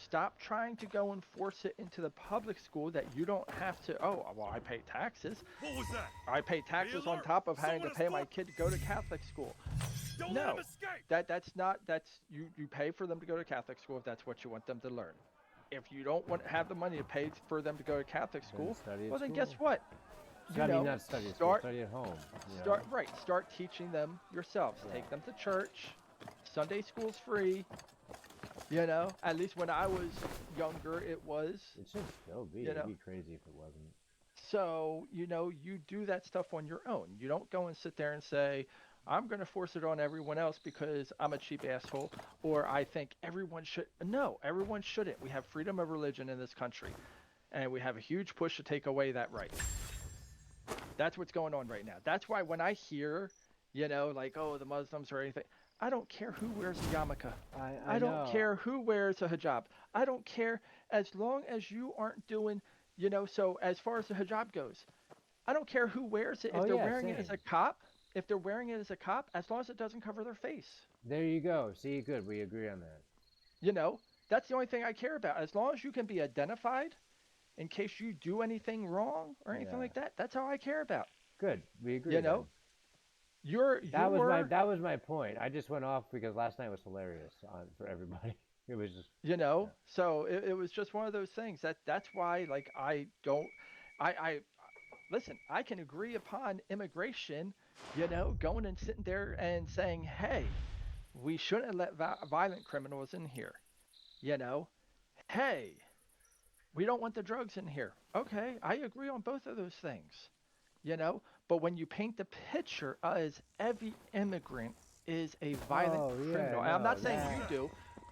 Stop trying to go and force it into the public school that you don't have to. Oh, well, I pay taxes. What was that? I pay taxes on top of having to pay my kid to go to Catholic school. Don't No, let him escape. that's you pay for them to go to Catholic school if that's what you want them to learn. If you don't have the money to pay for them to go to Catholic school, well then guess what? Not study at school, study at home. Start teaching them yourselves. Yeah. Take them to church. Sunday school's free. At least when I was younger, it was. It should still be. It'd be crazy if it wasn't. So, you do that stuff on your own. You don't go and sit there and say, I'm going to force it on everyone else because I'm a cheap asshole, or I think everyone should. No, everyone shouldn't. We have freedom of religion in this country, and we have a huge push to take away that right. That's what's going on right now. That's why when I hear, like, oh, the Muslims or anything, I don't care who wears a yarmulke. I don't care who wears a hijab. I don't care as long as you aren't doing, so as far as the hijab goes, I don't care who wears it. If they're wearing it as a cop, as long as it doesn't cover their face. There you go. See, good. We agree on that. That's the only thing I care about. As long as you can be identified in case you do anything wrong or anything like that, that's all I care about. Good. We agree. That was my point. I just went off because last night was hilarious for everybody. It was just So it was just one of those things that's why I listen. I can agree upon immigration, going and sitting there and saying, hey, we shouldn't let violent criminals in here. Hey, we don't want the drugs in here. Okay, I agree on both of those things. But when you paint the picture as every immigrant is a violent criminal, and I'm not saying you do,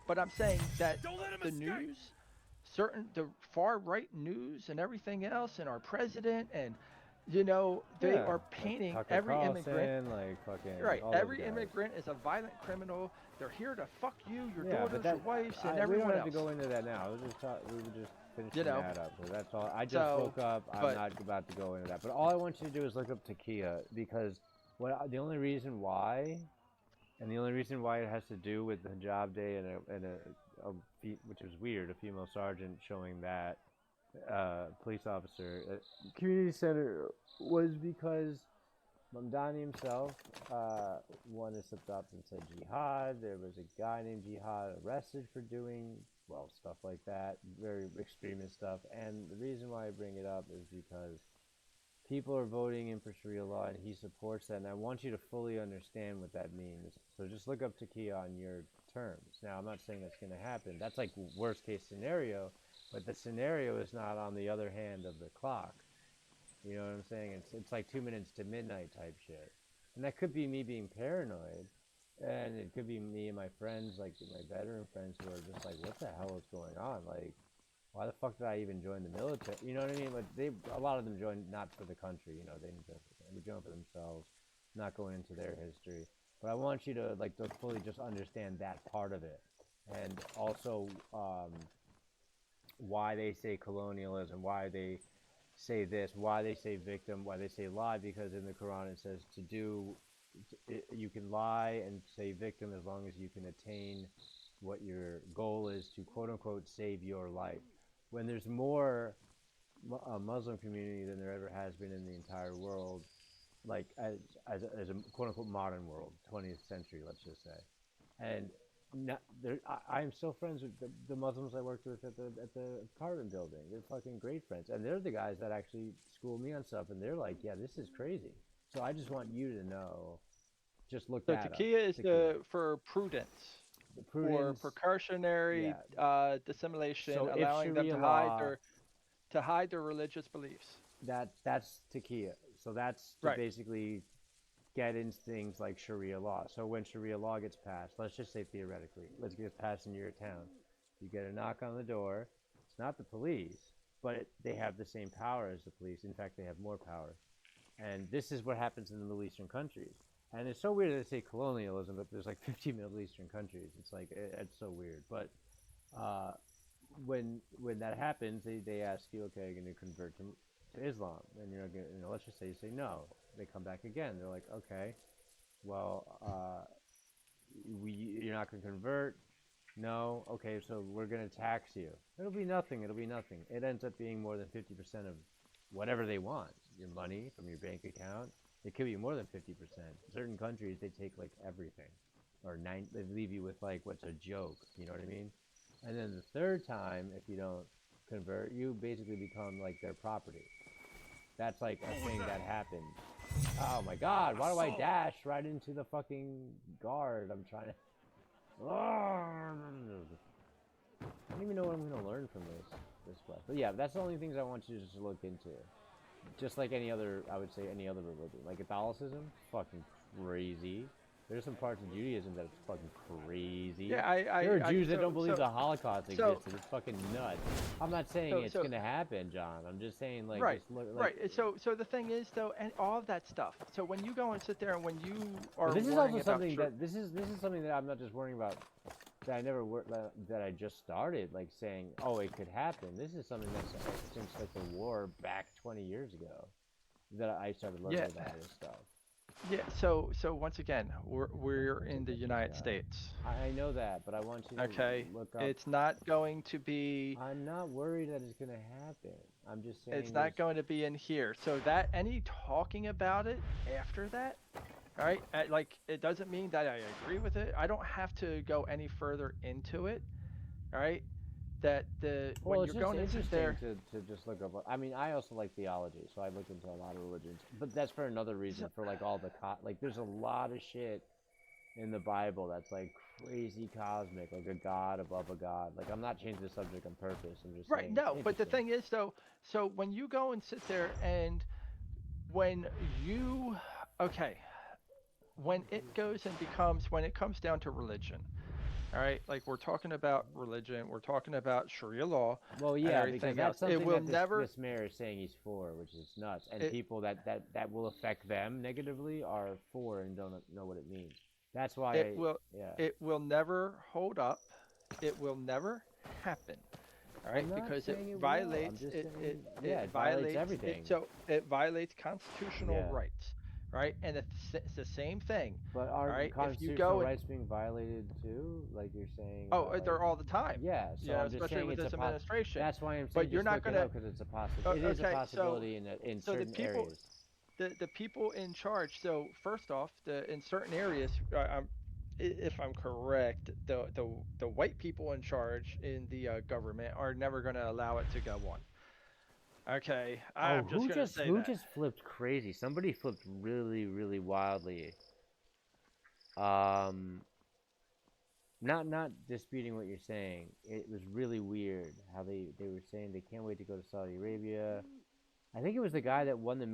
but I'm saying that the news, the far right news and everything else, and our president, and they are painting Tucker every Carlson, immigrant, like fucking right? all Every those guys. immigrant is a violent criminal. They're here to fuck you, your Yeah, daughters, your wives, and we everyone don't have else. to go into that now. We were just finishing that up. So that's all. I just woke up. I'm not about to go into that. But all I want you to do is look up Takia, because the only reason why, and the only reason why it has to do with the hijab day and which was weird, a female sergeant showing that police officer at community center, was because Mamdani himself one has slipped up and said jihad. There was a guy named Jihad arrested for doing stuff like that, very extremist stuff. And the reason why I bring it up is because people are voting in for Sharia law, and he supports that. And I want you to fully understand what that means. So just look up Takia on your terms. Now, I'm not saying that's going to happen. That's like worst case scenario, but the scenario is not on the other hand of the clock. You know what I'm saying? It's like 2 minutes to midnight type shit. And that could be me being paranoid. And it could be me and my friends, like my veteran friends, who are just like, what the hell is going on? Like, why the fuck did I even join the military? You know what I mean? Like, a lot of them joined not for the country, they joined for themselves, not going into their history. But I want you to to fully just understand that part of it. And also why they say colonialism, why they say this, why they say victim, why they say lie, because in the Quran it says you can lie and say victim as long as you can attain what your goal is to quote unquote save your life. When there's more Muslim community than there ever has been in the entire world, like as a quote unquote modern world, 20th century, let's just say. And I'm still friends with the Muslims I worked with at the apartment building. They're fucking great friends, and they're the guys that actually school me on stuff. And they're like, yeah, this is crazy. So I just want you to know. Just look that up. Takia is for prudence. Or precautionary dissimulation, so allowing them to hide their religious beliefs. That's takia. So that's to basically get into things like Sharia law. So when Sharia law gets passed, let's just say theoretically, let's get it passed in your town. You get a knock on the door. It's not the police, but they have the same power as the police. In fact, they have more power. And this is what happens in the Middle Eastern countries. And it's so weird that they say colonialism, but there's like 50 Middle Eastern countries. It's like, it's so weird. But when that happens, they ask you, okay, are you going to convert to Islam? And you're going to, let's just say you say no. They come back again. They're like, okay, well, you're not going to convert? No? Okay, so we're going to tax you. It'll be nothing. It'll be nothing. It ends up being more than 50% of whatever they want. Your money from your bank account. It could be more than 50%. Certain countries, they take like everything. Or they leave you with like what's a joke, you know what I mean? And then the third time, if you don't convert, you basically become like their property. That's like a thing that happened. Oh my god, why do I dash right into the fucking guard? I'm trying to... I don't even know what I'm going to learn from this quest. But yeah, that's the only things I want you to just look into. Just like any other, I would say any other religion. Like Catholicism, fucking crazy. There's some parts of Judaism that it's fucking crazy. Yeah, there are Jews that don't believe the Holocaust existed. It's fucking nuts. I'm not saying it's going to happen, John. I'm just saying, like, right, just look, right. So the thing is, though, and all of that stuff. So when you go and sit there, and when you are this is also something that this is something that I'm not just worrying about. That I never that I just started, like saying, oh, it could happen. This is something that's since like the war back 20 years ago that I started learning about this stuff. Yeah, so once again, we're in the United States. I know that, but I want you to look up. It's not going to be... I'm not worried that it's going to happen. I'm just saying... It's not going to be in here. So that any talking about it after that, all right, like, it doesn't mean that I agree with it. I don't have to go any further into it, all right? That when you're going into there to just look up. I mean, I also like theology, so I look into a lot of religions. But that's for another reason. For like all the like, there's a lot of shit in the Bible that's like crazy cosmic, like a god above a god. Like, I'm not changing the subject on purpose. I'm just saying. No, but the thing is, though, so when you go and sit there and when you when it goes and becomes when it comes down to religion. All right, like we're talking about religion, we're talking about Sharia law. Well, yeah, because that's something it will that never... this mayor is saying he's for, which is nuts. And people that will affect them negatively are for and don't know what it means. That's why it will never hold up. It will never happen. All right, because it violates it violates everything. So it violates constitutional rights. Right, and it's the same thing. But are constitutional rights being violated too? Like you're saying? Oh, they're all the time. Yeah, so I'm just especially saying with this administration. That's why I'm saying. But you're not going to because it's a possibility. It is a possibility in certain areas. The people in charge. So first off, in certain areas, if I'm correct, the white people in charge in the government are never going to allow it to go on. Okay, I'm just gonna say who just flipped crazy? Somebody flipped really, really wildly. Not disputing what you're saying. It was really weird how they were saying they can't wait to go to Saudi Arabia. I think it was the guy that won the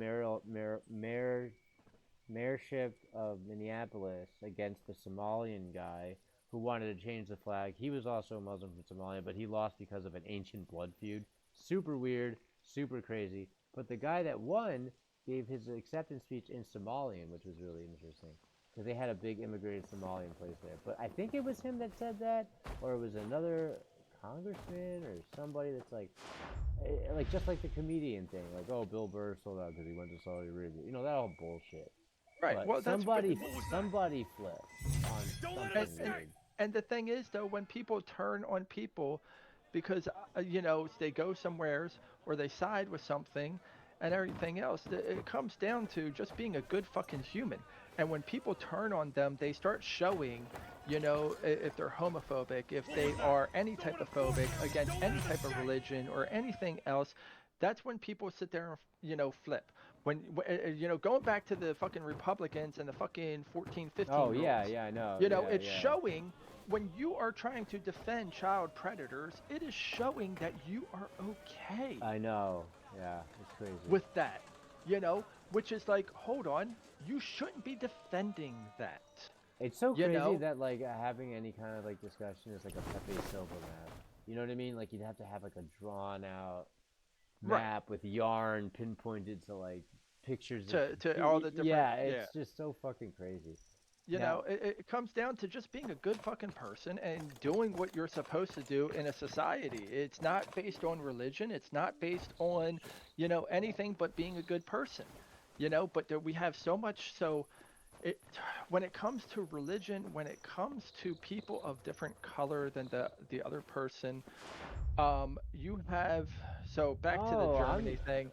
mayorship of Minneapolis against the Somalian guy who wanted to change the flag. He was also a Muslim from Somalia, but he lost because of an ancient blood feud. Super weird. Super crazy. But the guy that won gave his acceptance speech in Somalian, which was really interesting. Because they had a big immigrated Somalian place there. But I think it was him that said that, or it was another congressman or somebody that's like just like the comedian thing. Like, oh, Bill Burr sold out because he went to Saudi Arabia. You know, that all bullshit. Right. But well, somebody flipped on something weird. And the thing is, though, when people turn on people, because you know, they go somewheres or they side with something and everything else. It comes down to just being a good fucking human. And when people turn on them, they start showing, you know, if they're homophobic, if they are any type of phobic against any type of religion or anything else. That's when people sit there and, you know, flip. When, you know, going back to the fucking Republicans and the fucking 14, 15 Oh year yeah, olds, yeah, I know. you know, yeah, it's yeah. showing when you are trying to defend child predators, it is showing that you are okay. I know. Yeah, it's crazy. With that, you know, which is like, hold on, you shouldn't be defending that. It's so you crazy know? that like having any kind of like discussion is like a Pepe Silva map. You know what I mean? Like you'd have to have like a drawn out map with yarn pinpointed to like pictures to all the different. Yeah, it's just so fucking crazy. You know, it comes down to just being a good fucking person and doing what you're supposed to do in a society. It's not based on religion. It's not based on, you know, anything but being a good person. You know, but we have so much. So when it comes to religion, when it comes to people of different color than the other person, you have, so back to the Germany thing,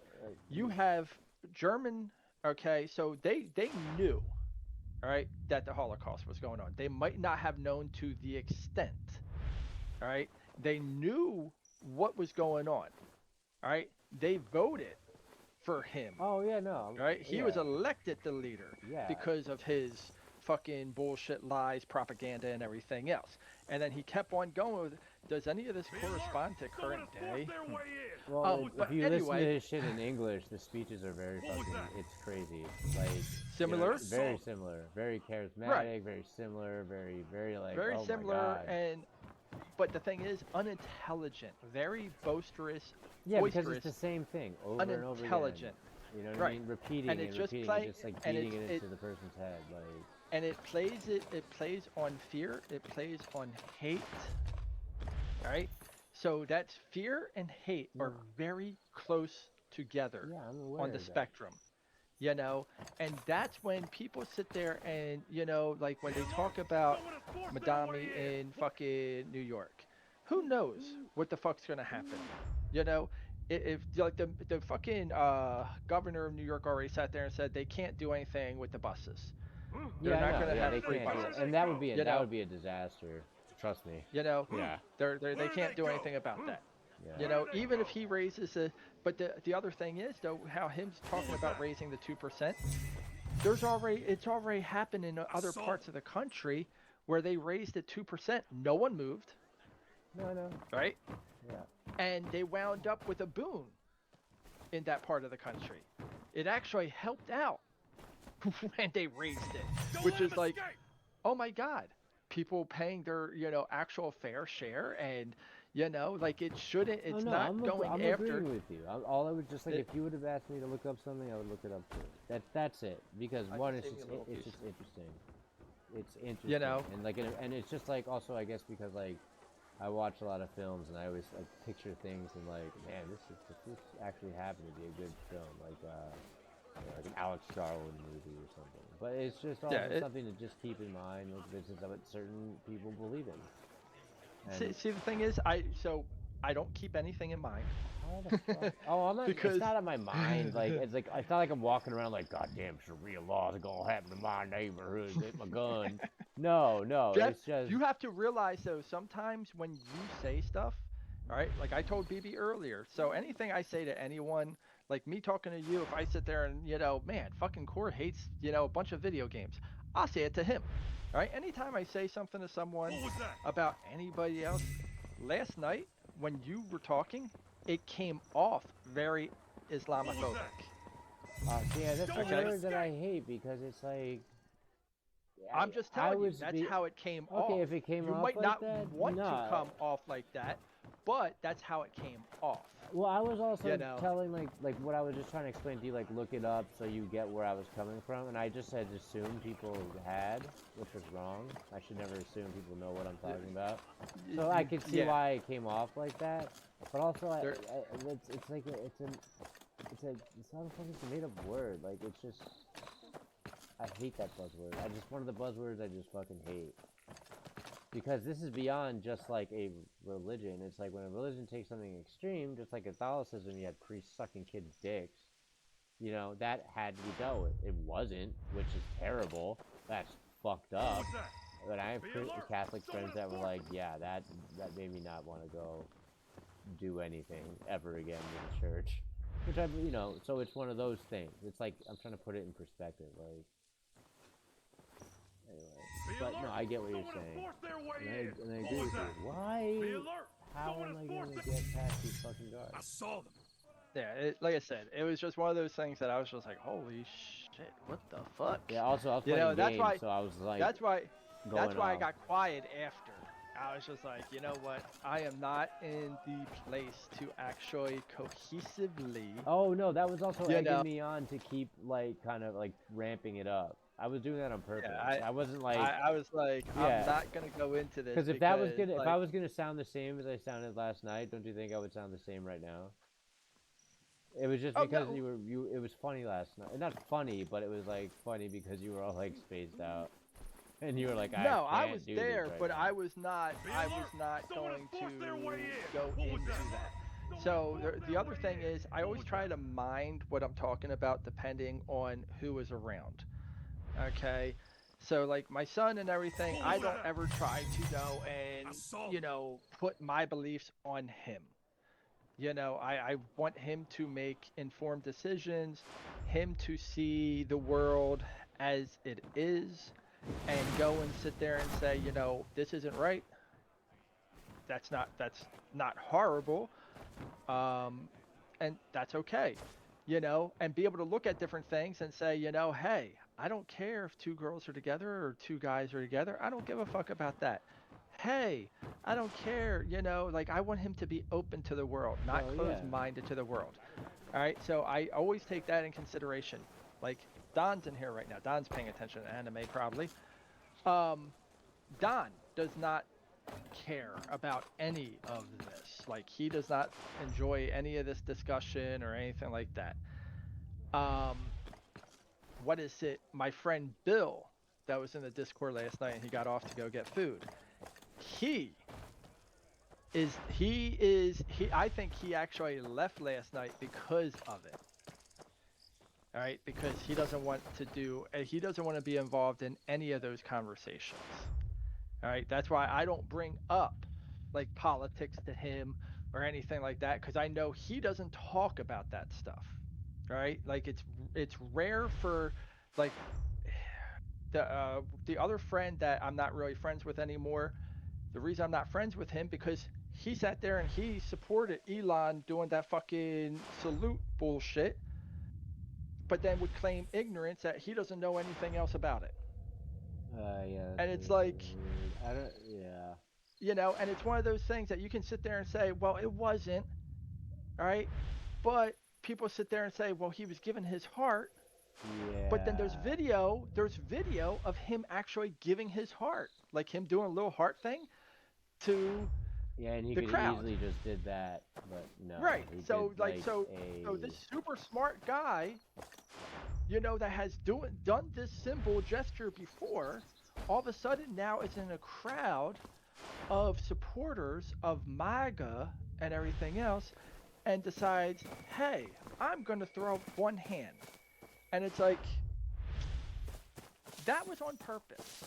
you have German, okay, so they knew, all right, that the Holocaust was going on. They might not have known to the extent, all right? They knew what was going on, all right? They voted for him. Oh, yeah, no. Right? He was elected the leader because of his fucking bullshit lies, propaganda, and everything else. And then he kept on going with, does any of this correspond to current day? Well, but if you anyway, listen to his shit in English, the speeches are very fucking, it's crazy. Like, similar? You know, very similar. Very charismatic, very similar, very like, very oh similar, my God. and but the thing is, unintelligent, very boisterous, Yeah, boisterous, because it's the same thing over and over again. unintelligent. You know what I mean? Repeating and it's just repeating, just like beating it into the person's head, like. And it plays on fear. It plays on hate. All right. So that's fear and hate are very close together on the spectrum. You know, and that's when people sit there and, you know, like when they talk about Madami in fucking New York, who knows what the fuck's gonna happen? You know, if like the fucking governor of New York already sat there and said they can't do anything with the buses. They're not gonna have free buses, and that would be a disaster. Trust me. You know, yeah, they can't do anything about that. Yeah. You know, even if he raises but the other thing is though, how him's talking about raising the 2%. It's already happened in other parts of the country where they raised it 2%. No one moved. No. Right? Yeah. And they wound up with a boon in that part of the country. It actually helped out when they raised it, which is like, oh my God, people paying their, you know, actual fair share, and you know, like it shouldn't. It's not I'm going I'm after. agreeing with you. All I would just like, if you would have asked me to look up something, I would look it up too. That's it. Because one, it's just interesting. It's interesting. You know, and like, and it's just like also, I guess, because like I watch a lot of films and I always like picture things and like, man, if this actually happened, it'd be a good film, like you know, like an Alex Garland movie or something. But it's just also something to just keep in mind, like this is what certain people believe in. See, the thing is, I don't keep anything in mind. Oh, I'm not. Because it's not on my mind. Like it's not like I'm walking around like, God damn, Sharia law is gonna happen in my neighborhood. Get my gun. No, Jeff, it's just. You have to realize though, sometimes when you say stuff, all right, like I told BB earlier. So anything I say to anyone, like me talking to you, if I sit there and, you know, man, fucking Core hates, you know, a bunch of video games, I'll say it to him. All right, anytime I say something to someone about anybody else, last night when you were talking, it came off very Islamophobic. Yeah, that's a word that I hate because it's like. I'm just telling you, that's how it came off. Okay, if it came you off might like not that, want to come off like that, but that's how it came off. Well, I was also you know? telling like what I was just trying to explain to you, like look it up so you get where I was coming from, and I just had assumed people had, which was wrong. I should never assume people know what I'm talking about. So I could see why it came off like that, but also it's like it's not a fucking made up word. Like it's just. I hate that buzzword. One of the buzzwords I just fucking hate. Because this is beyond just like a religion. It's like when a religion takes something extreme, just like Catholicism, you had priests sucking kids' dicks. You know, that had to be dealt with. It wasn't, which is terrible. That's fucked up. But I have Catholic friends that were like, yeah, that made me not want to go do anything ever again in the church. Which I, you know, so it's one of those things. It's like, I'm trying to put it in perspective, like, anyway. But no, I get what you're saying. And I agree with you. Why? How am I going to get past these fucking guards? I saw them. Yeah, like I said, it was just one of those things that I was just like, holy shit, what the fuck? Yeah, also I was playing games, so I was like, that's why I off. got quiet after. I was just like, you know what? I am not in the place to actually cohesively. Oh no, that was also egging me on to keep like kind of like ramping it up. I was doing that on purpose. Yeah, I wasn't like. I was like, I'm not gonna go into this because if that was gonna, if I was gonna sound the same as I sounded last night, don't you think I would sound the same right now? It was just because it was funny last night. Not funny, but it was like funny because you were all like spaced out. And you were like, I was there, but I was not going to go into that. So the other thing is, I always try to mind what I'm talking about depending on who is around. Okay, so like my son and everything, I don't ever try to go and, you know, put my beliefs on him. You know, I want him to make informed decisions, him to see the world as it is, and go and sit there and say, you know, this isn't right. That's not horrible, and that's okay, you know, and be able to look at different things and say, you know, hey, I don't care if two girls are together or two guys are together. I don't give a fuck about that. Hey, I don't care, you know, like I want him to be open to the world, not closed-minded to the world. All right, so I always take that in consideration. Like Don's in here right now. Don's paying attention to anime probably. Don does not care about any of this. Like he does not enjoy any of this discussion or anything like that. What is it? My friend Bill that was in the Discord last night and he got off to go get food. I think he actually left last night because of it. All right, because he doesn't want to be involved in any of those conversations. All right, that's why I don't bring up like politics to him or anything like that, because I know he doesn't talk about that stuff. All right, like it's rare for like the other friend that I'm not really friends with anymore. The reason I'm not friends with him because he sat there and he supported Elon doing that fucking salute bullshit, but then would claim ignorance that he doesn't know anything else about it. Yeah. And it's like, yeah. You know, and it's one of those things that you can sit there and say, well, it wasn't, all right? But people sit there and say, well, he was given his heart. Yeah. But then there's video of him actually giving his heart, like him doing a little heart thing to and he the could crowd. Easily just did that, but no. Right. So so this super smart guy, you know, that has done this simple gesture before, all of a sudden now is in a crowd of supporters of MAGA and everything else, and decides, hey, I'm going to throw up one hand. And it's like, that was on purpose.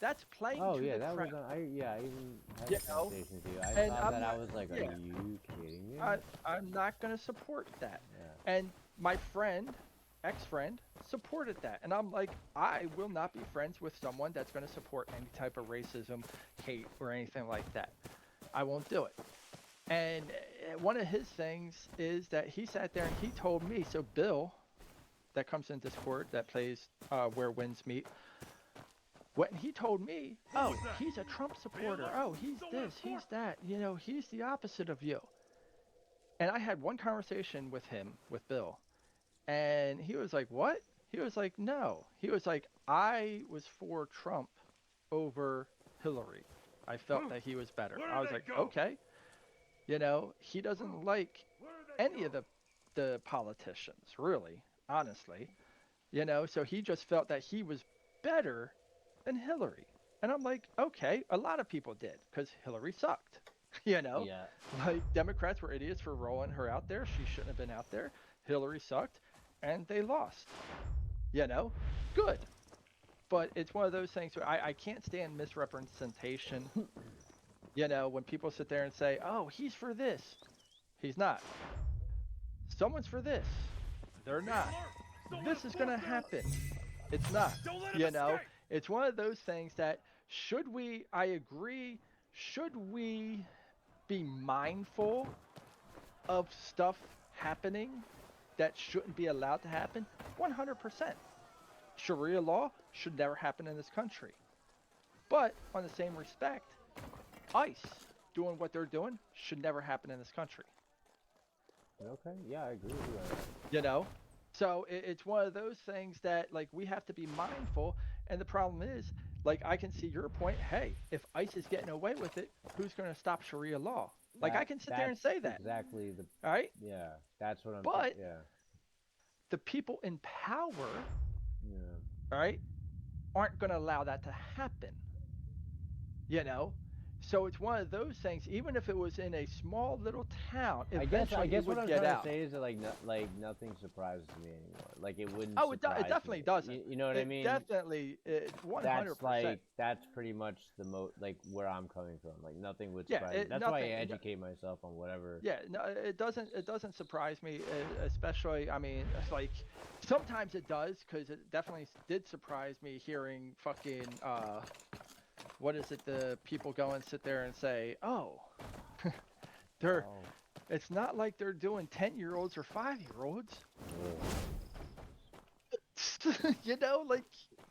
That's playing to the crowd. Was I even had you a conversation with you. I thought that I was like, are you kidding me? I'm not going to support that. Yeah. And my friend, ex-friend, supported that. And I'm like, I will not be friends with someone that's going to support any type of racism, hate, or anything like that. I won't do it. And one of his things is that he sat there and he told me, so Bill, that comes in Discord, that plays WhereWindsMeet, when he told me, oh, he's a Trump supporter, oh, he's this, he's that, you know, he's the opposite of you. And I had one conversation with him, with Bill, and he was like, what? He was like, no. He was like, I was for Trump over Hillary. I felt that he was better. I was like, okay. You know, he doesn't like any of the politicians, really, honestly. You know, so he just felt that he was better than Hillary. And I'm like, okay, a lot of people did, because Hillary sucked. You know, Yeah. like Democrats were idiots for rolling her out there. She shouldn't have been out there. Hillary sucked, and they lost. You know, good. But it's one of those things where I can't stand misrepresentation. You know, when people sit there and say, oh, he's for this. He's not. Someone's for this. They're not. This is going to happen. It's not. You know, it's one of those things that I agree, should we be mindful of stuff happening that shouldn't be allowed to happen? 100%. Sharia law should never happen in this country. But on the same respect, ICE doing what they're doing should never happen in this country. Okay, yeah, I agree with you on that. You know? So it's one of those things that, like, we have to be mindful. And the problem is, like, I can see your point. Hey, if ICE is getting away with it, who's going to stop Sharia law? Like, I can sit there and say that. Exactly. All right? Yeah, that's what I'm But yeah. the people in power, yeah. all right, aren't going to allow that to happen. You know? So it's one of those things. Even if it was in a small little town, I eventually guess it would what I'm get trying out. to say is that like nothing surprises me anymore. Like it wouldn't. Oh, it surprise definitely me. doesn't. You know what I mean? Definitely, 100%. That's pretty much like where I'm coming from. Like nothing would Yeah, surprise me. That's why I educate myself on whatever. Yeah, no, it doesn't surprise me, especially. I mean, it's like sometimes it does, because it definitely did surprise me hearing fucking what is it? The people go and sit there and say, "Oh, it's not like they're doing 10-year-olds or 5-year-olds." You know, like,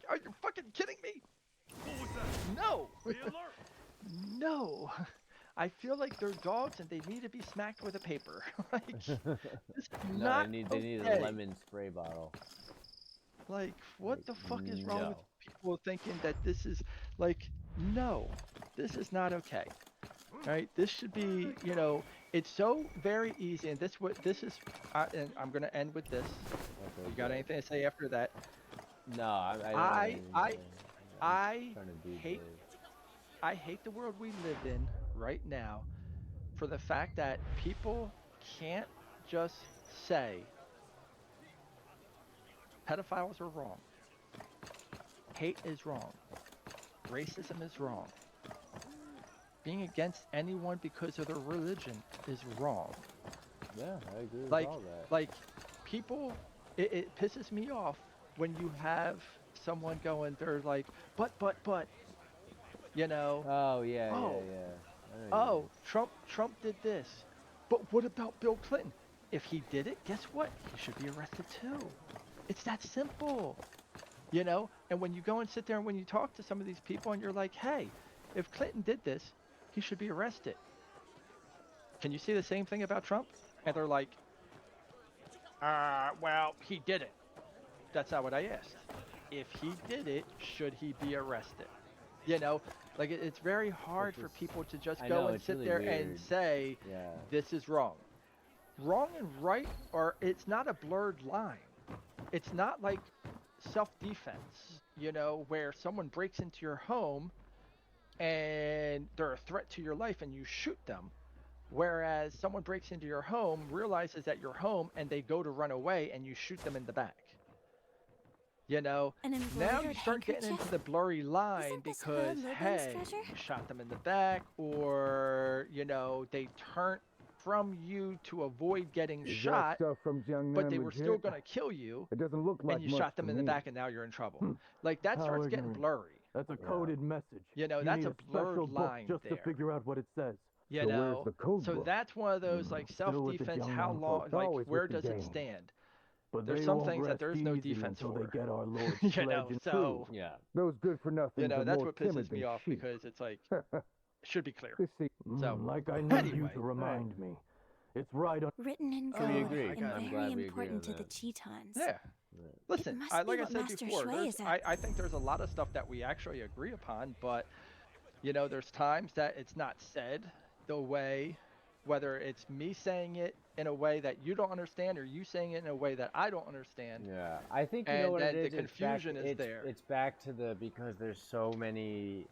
are you fucking kidding me? What was that? No. Be alert. No. I feel like they're dogs and they need to be smacked with a paper. Like, this is not they need okay. a lemon spray bottle. Like, what the fuck is wrong with people thinking that this is, like, no, this is not okay. Right? This should be, you know, it's so very easy, and this is, and I'm gonna end with this. Okay, you got anything to say after that? No, I hate the world we live in right now for the fact that people can't just say pedophiles are wrong, hate is wrong, racism is wrong, being against anyone because of their religion is wrong. Yeah, I agree with like, all that. Like, people, it pisses me off when you have someone going, they're like, but, you know. Oh, yeah, oh, yeah. Oh, Trump did this. But what about Bill Clinton? If he did it, guess what? He should be arrested too. It's that simple. You know? And when you go and sit there and when you talk to some of these people and you're like, hey, if Clinton did this, he should be arrested. Can you say the same thing about Trump? And they're like, well, he did it. That's not what I asked. If he did it, should he be arrested? You know, like it's very hard for people to just go and sit there and say, this is wrong. Wrong and right it's not a blurred line. It's not like self-defense, you know, where someone breaks into your home and they're a threat to your life and you shoot them. Whereas someone breaks into your home, realizes that you're home, and they go to run away and you shoot them in the back. You know, now you start getting into the blurry line because, hey, you shot them in the back, or, you know, they turned from you to avoid getting shot, but they were still going to kill you, it doesn't look like and you shot them in the back, and now you're in trouble. Like, that starts getting blurry. That's a coded message. You know, you that's need a blurred line just there. to figure out what it says. You know, so that's one of those, like, self-defense, how long, like, where does it stand? But there's some things that there's no defense for. They get our Lord's you know, so those good for nothing. You know, that's what pisses me off because it's like it should be clear. So like I need you to remind me. It's right on. Written in gold and very important to the Chitons. Yeah. Listen, like I said before, I think there's a lot of stuff that we actually agree upon, but you know, there's times that it's not said the way, whether it's me saying it in a way that you don't understand or you saying it in a way that I don't understand. Yeah, I think you know what it is. The confusion is there. It's back to because there's so many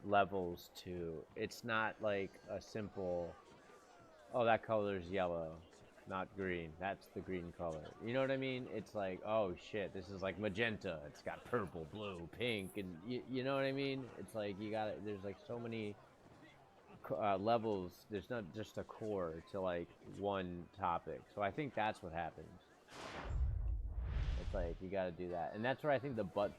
levels to. It's not like a simple, oh, that color's yellow, not green. That's the green color. You know what I mean? It's like, oh shit, this is like magenta. It's got purple, blue, pink, and you know what I mean? It's like you got it. There's like so many levels. There's not just a core to like one topic. So I think that's what happens. It's like you got to do that, and that's where I think the but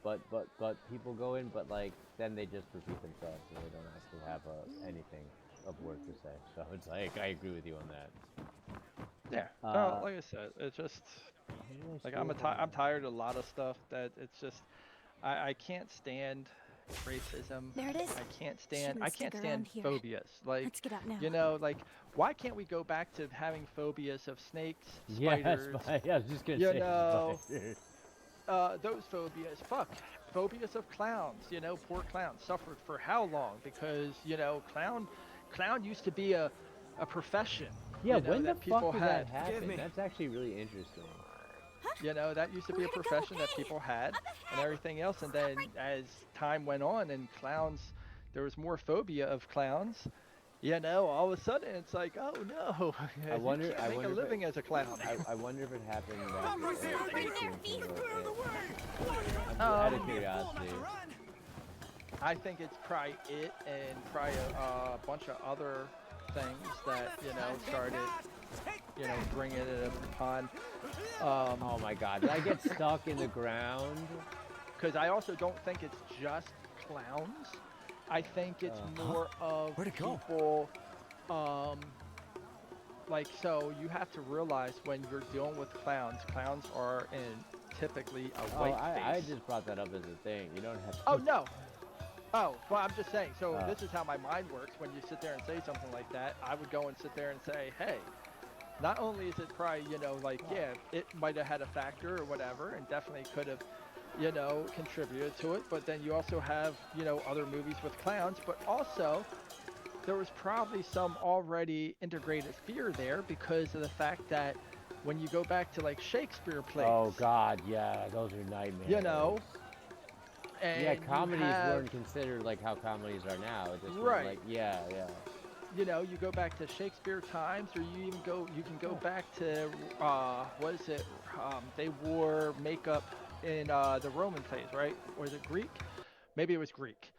people go in. But like then they just repeat themselves, and they don't actually have anything of worth to say. So it's like I agree with you on that. Yeah. No, like I said, it's just like I'm tired of a lot of stuff that it's just I can't stand racism. There it is. I can't stand around here. phobias. Like Let's get out now. you know, like why can't we go back to having phobias of snakes, Yeah, spiders? yeah, I was just gonna you say know, spiders. Those phobias. Fuck. Phobias of clowns. You know, poor clowns suffered for how long? Because you know, clown used to be a profession. Yeah, you know, when the that people fuck did had. that happen? That's actually really interesting. You know, that used to be a profession that people had and everything else. And then as time went on and clowns, there was more phobia of clowns. You know, all of a sudden it's like, oh no, I wonder. you can't I make wonder a living as a clown. I wonder if it happened. Out of curiosity. I think it's probably it and probably a bunch of other things that, you know, started, you know, bringing it upon. Oh my god, did I get stuck in the ground? Because I also don't think it's just clowns. I think it's more of people, like, so you have to realize when you're dealing with clowns are in typically a white face. I just brought that up as a thing. You don't have to. Oh, no. Oh, well, I'm just saying. So this is how my mind works. When you sit there and say something like that, I would go and sit there and say, hey, not only is it probably, you know, like, yeah, it might have had a factor or whatever, and definitely could have, you know, contributed to it. But then you also have, you know, other movies with clowns. But also, there was probably some already integrated fear there because of the fact that when you go back to, like, Shakespeare plays. Oh god, yeah, those are nightmares. You know. And yeah, comedies weren't considered like how comedies are now. It just right. Like, yeah. You know, you go back to Shakespeare times, or you can go back to, what is it? They wore makeup in the Roman plays, right? Or is it Greek? Maybe it was Greek.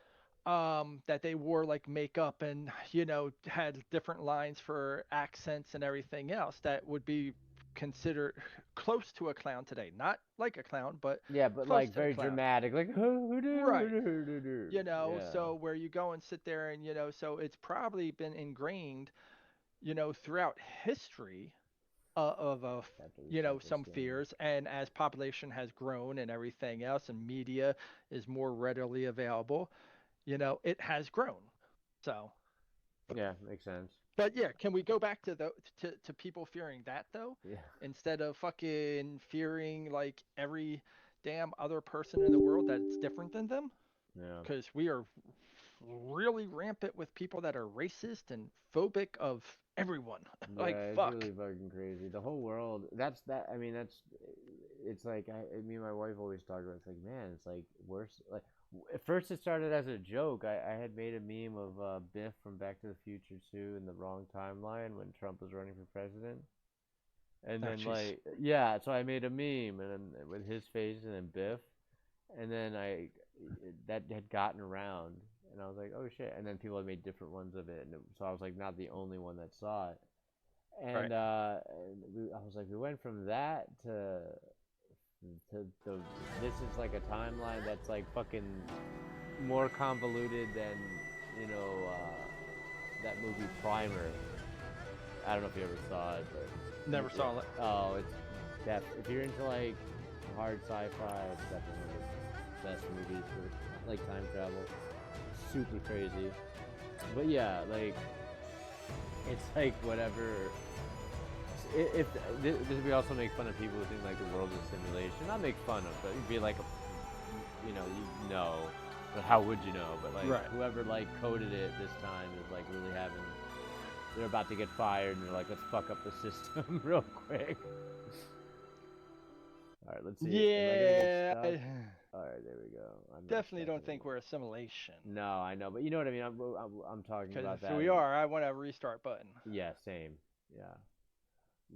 That they wore like makeup and, you know, had different lines for accents and everything else that would be considered close to a clown today. Not like a clown, but yeah, but like very dramatic, like right. You know, so where you go and sit there and, you know, so it's probably been ingrained, you know, throughout history of you know, some fears, and as population has grown and everything else and media is more readily available, you know, it has grown. So yeah, makes sense. But yeah, can we go back to to people fearing that though? Yeah. Instead of fucking fearing like every damn other person in the world that's different than them? Yeah. Because we are really rampant with people that are racist and phobic of everyone. Like, yeah, fuck. It's really fucking crazy. The whole world. I mean, it's like me and my wife always talk about. It's like, man, it's like worse. Like at first it started as a joke. I had made a meme of Biff from Back to the Future 2 in the wrong timeline when Trump was running for president. And then like, yeah, so I made a meme and then with his face and then Biff, and then that had gotten around, and I was like, oh shit, and then people had made different ones of it, and so I was like not the only one that saw it, and I was like, we went from that to this is like a timeline that's like fucking more convoluted than, you know, that movie Primer. I don't know if you ever saw it, but never saw it. Oh, it's if you're into like hard sci-fi, it's definitely one of the best movies for like time travel. Super crazy, but yeah, like it's like whatever. If this we also make fun of people who think like the world is a simulation. Not make fun of, but it'd be like you know, but how would you know? But like whoever like coded it this time is like really having. They're about to get fired, and they're like, let's fuck up the system real quick. Alright, let's see. Yeah. Alright, there we go. Definitely don't think we're assimilation. No, I know, but you know what I mean. I'm talking about that. If we are, I want a restart button. Yeah, same. Yeah.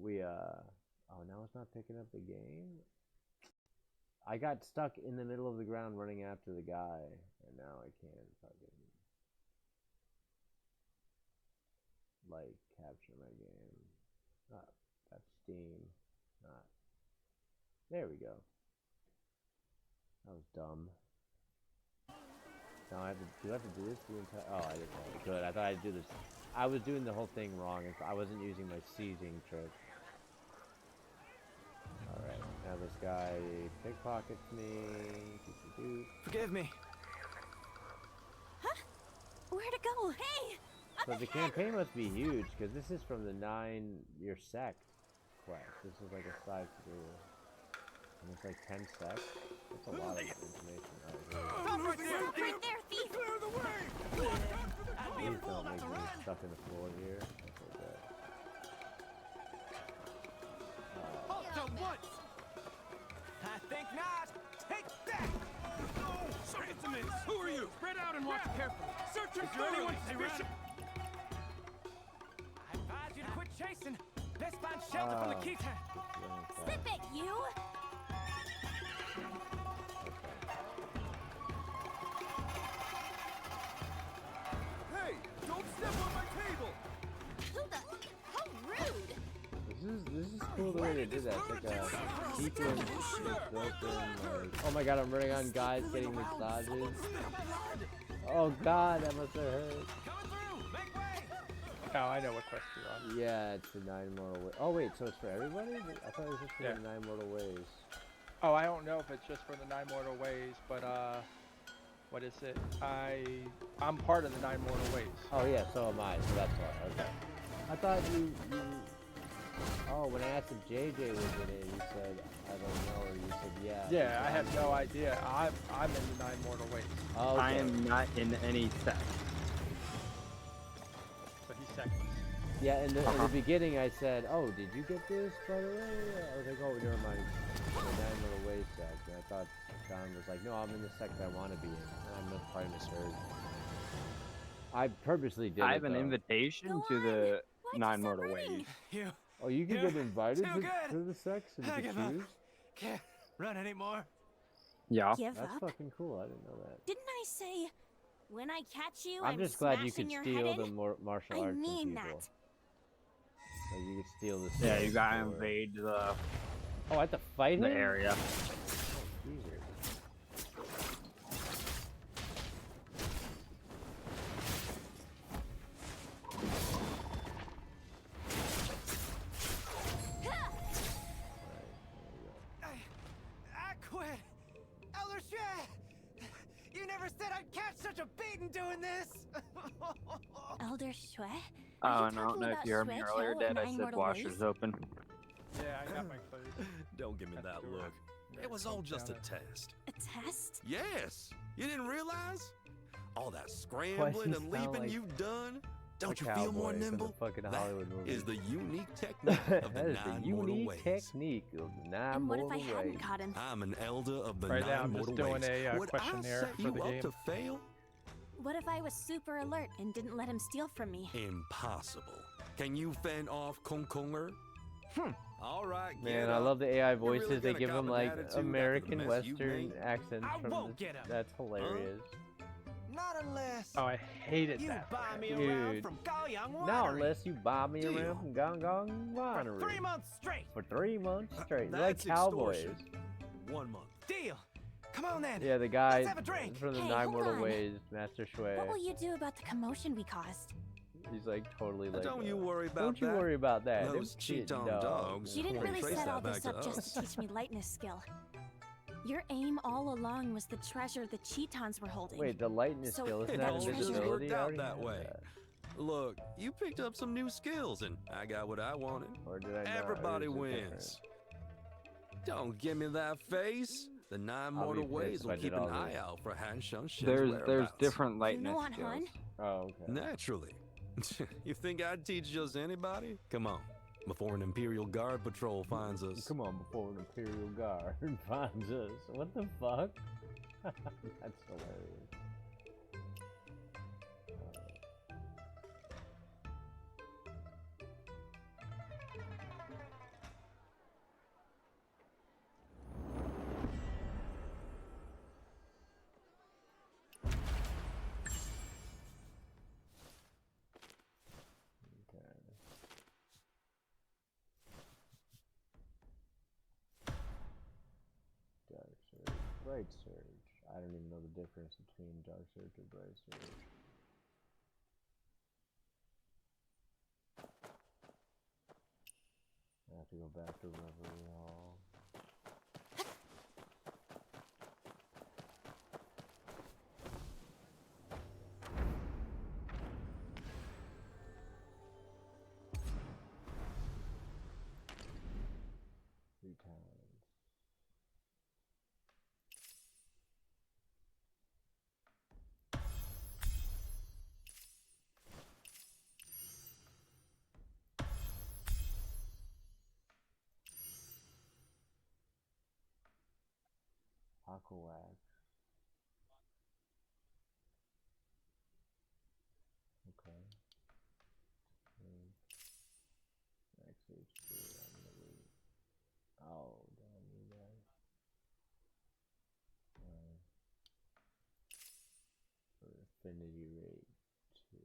We oh, now it's not picking up the game. I got stuck in the middle of the ground running after the guy, and now I can't fucking like capture my game. That's Steam. There we go. That was dumb. Now do I have to do this the entire? Oh, I didn't know I could. I thought I'd do this. I was doing the whole thing wrong. I wasn't using my seizing trick. All right, now this guy pickpockets me. Forgive me. Huh? Where to go? Hey! So the campaign must be huge because this is from the 9-year sect quest. This is like a side through. And it's like 10 secs. That's a lot of information. Stop right there, thief! Clear the way! Please don't make me stuck in the floor here. Okay, good. Halt to what? I think not. Take that! No! Search the minutes. Who are you? Spread out and watch carefully. Search your anyone suspicious? I advise you to quit chasing. Let's find shelter from the Kita. Zip it, you! Hey! Don't step on my table! Who the? How rude! This is cool the way they did that. It's like a sequence built in, like, oh my god, I'm running on guys getting massages. Oh god, that must have hurt. Oh, I know what quest you're on. Yeah, it's the 9 Mortal Ways. Oh wait, so it's for everybody? I thought it was just for the 9 Mortal Ways. Oh, I don't know if it's just for the 9 Mortal Ways, but what is it? I'm part of the 9 Mortal Ways. Oh yeah, so am I, so that's why. Okay. I thought you oh, when I asked if JJ was in it, you said, I don't know, or you said yeah. Yeah, I have no idea. I'm in the 9 Mortal Ways. Oh, okay. I am not in any sect. So he's second. Yeah, in the beginning I said, oh, did you get this, by the way? I was like, oh, never mind. The 9 Mortal Ways sect. And I thought John was like, no, I'm in the sect I want to be in. And I'm probably misheard. I purposely did I have an invitation to the 9 Mortal Ways. Oh, you can get invited to the sects and you can choose? Can't run anymore. Yeah. That's fucking cool. I didn't know that. Didn't I say, when I catch you, I'm just glad you could your steal head the in? martial I arts mean from people. that. Like you could steal the Yeah, you gotta invade the. Oh, I have to fight the him? area. Oh, Jesus. I quit. Elder Shue! You never said I'd catch such a beating doing this! Elder Shue? Oh, and I don't know if you heard me earlier, Dad. I said washers open. Yeah, I got my clothes. Don't give me that look. It was all just a test. A test? Yes! You didn't realize? All that scrambling and leaping you've done? Don't you feel more nimble? That is the unique technique of the 9 Mortal Ways. Technique of the 9 And what if Mortal I hadn't Ways. caught him? I'm an elder of the Right 9 now, I'm just Mortal doing Ways. a Would I questionnaire set for you the up game. to fail? What if I was super alert and didn't let him steal from me? Impossible. Can you fend off Kongkonger? All right, Man, I love the AI voices. They give them like American Western accents from this. That's hilarious. Not unless Oh, I hated you that. buy me around Dude. from Gaoyang Winery. Not unless you buy me Deal. around from Gong Gong Winery. For 3 months straight. For 3 months straight. They're like That's cowboys. extortion. 1 month. Deal. Come on then. Yeah, the guy Let's have a drink. from the Hey, 9 hold Mortal on. Ways, Master Shui. What will you do about the commotion we caused? He's like totally like. Don't you worry about Don't you that. worry about that. Them Those cheating cheat-on dogs. dogs. You didn't We'll really trace set that all this back up to just us. to teach me lightness skill. Your aim all along was the treasure the Cheetons were holding. Wait, the lightness So skill isn't It that all just invisibility? worked I out already that had way. that. Look, you picked up some new skills, and I got what I wanted. Or did I not? Or Everybody is it wins. Don't give me that face. The 9 I'll be Mortal pissed Ways if will I did keep an all eye this. out for Han Sheng-Shen's There's whereabouts. different lightness want skills. Han? Oh, okay. Naturally. You think I'd teach just anybody? Come on. Before an Imperial Guard patrol finds us. Come on, before an Imperial Guard finds us. What the fuck? That's hilarious. Dark Surge, Bright Surge. I don't even know the difference between Dark Surge and Bright Surge. I have to go back to Reverie Hall. Three times. Aquawax. Okay. Max HP. I'm gonna leave. Oh, don't need that. For affinity rate 2.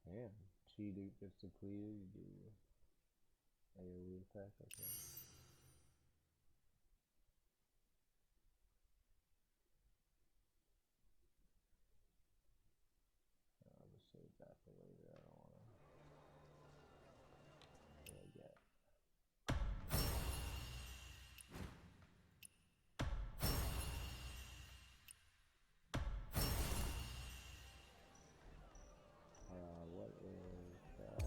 Damn. Chi gets depleted, you do AoE attack, okay. I'll just save that for later, I don't wanna get. What is that?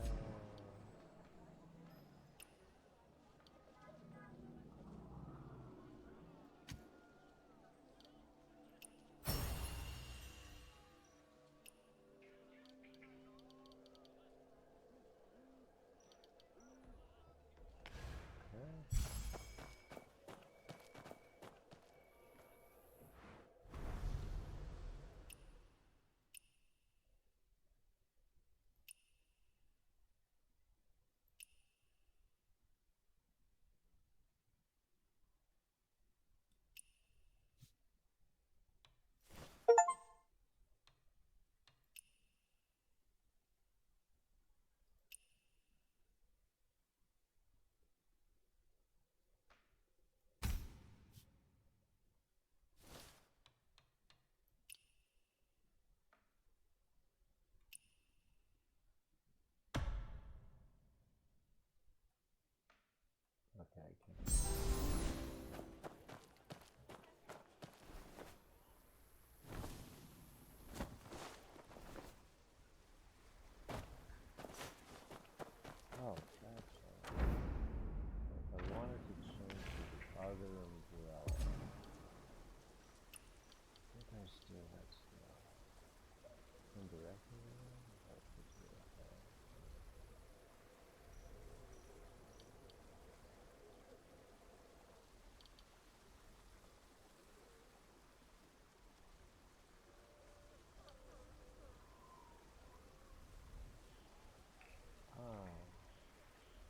Okay, I can't. Oh, that's right. If I wanted to change to the other umbrella, I think I still have stuff. Indirectly, that's what's really bad.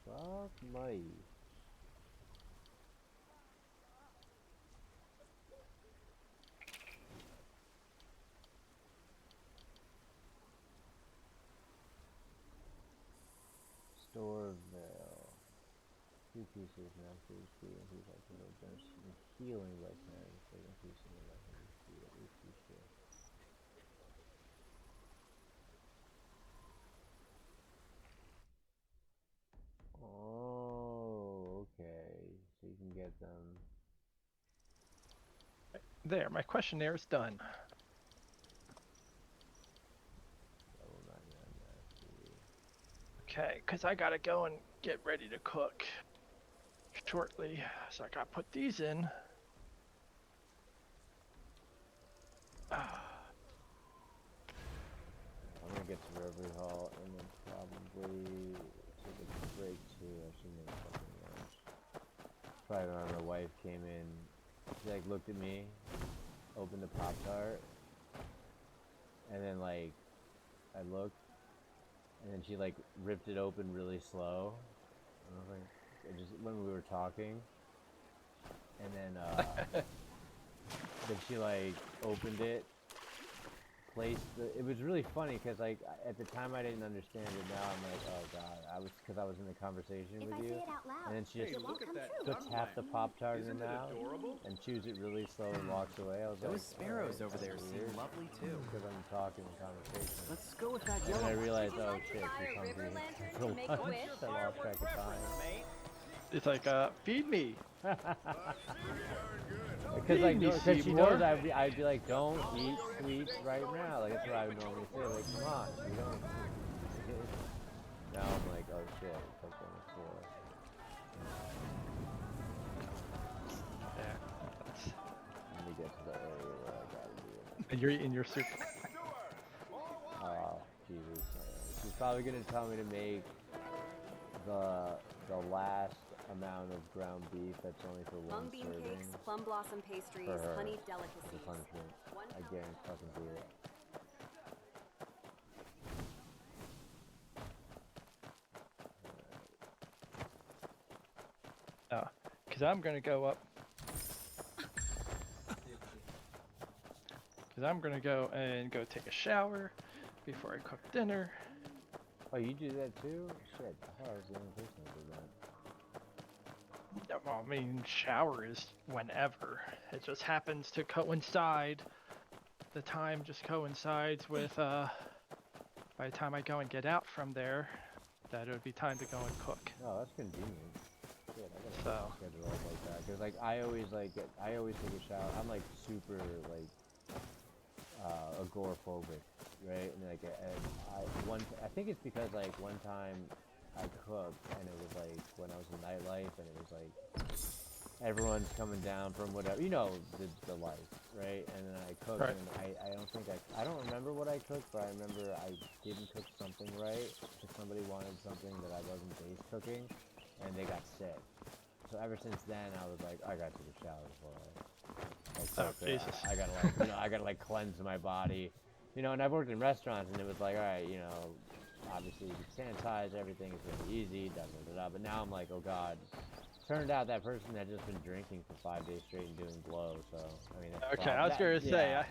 Fuck my. Store Veil. 2 pieces, max HP, increase active damage, and healing by 10, so increasing the max HP at least 2. Oh, okay. So you can get them. There, my questionnaire is done. Okay, because I gotta go and get ready to cook. shortly. So I gotta put these in. I'm gonna get to Reverie Hall and then probably take a break too. I should make fucking lunch. Probably when my wife came in, she like looked at me, opened the Pop-Tart, and then like I looked, and then she like ripped it open really slow. And I was like, just when we were talking, and then then she like opened it. It was really funny because like at the time I didn't understand it. Now I'm like, oh god, I was in the conversation with you, and then she just puts half the Pop-Tart in her mouth and chews it really slow and walks away. I was like, Those sparrows over there seem lovely too. Because I'm talking in conversation. Let's go with that And yellow. then I realized, oh shit, she's hungry. For lunch. I lost track of time. It's like, feed me. Because like, because she knows I'd be like, don't eat sweets right now. Like that's what I would normally say. Like, come on, you don't. Now I'm like, oh shit, it's like on the floor. Yeah. Let me get to the area where I gotta do it. And you're eating your soup. Oh Jesus! She's probably gonna tell me to make the last amount of ground beef that's only for one Mung bean serving. cakes, plum blossom pastries, For her. honey As a delicacies. punishment. I guarantee fucking do it. Because I'm going to go up. Because I'm going to go and go take a shower before I cook dinner. Oh, you do that too? Shit, I thought I was the only person that did that. Yeah, well, I mean, shower is whenever. It just happens to coincide. The time just coincides with, by the time I go and get out from there, that it would be time to go and cook. Oh, that's convenient. Shit, I gotta So. schedule up like that. Cause like, I always take a shower. I'm like super like, agoraphobic, right? And like, I think it's because like one time I cooked and it was like when I was in nightlife and it was like everyone's coming down from whatever, you know, the life, right? And then I cooked Right. and I don't remember what I cooked, but I remember I didn't cook something right because somebody wanted something that I wasn't base cooking and they got sick. So ever since then I was like, I gotta take a shower before I cook. Jesus. I gotta like, you know, I gotta like cleanse my body. You know, and I've worked in restaurants and it was like, alright, you know, obviously you can sanitize everything, it's really easy, but now I'm like, oh god. Turned out that person had just been drinking for 5 days straight and doing blow, so, I mean, that's Okay, I was going to say,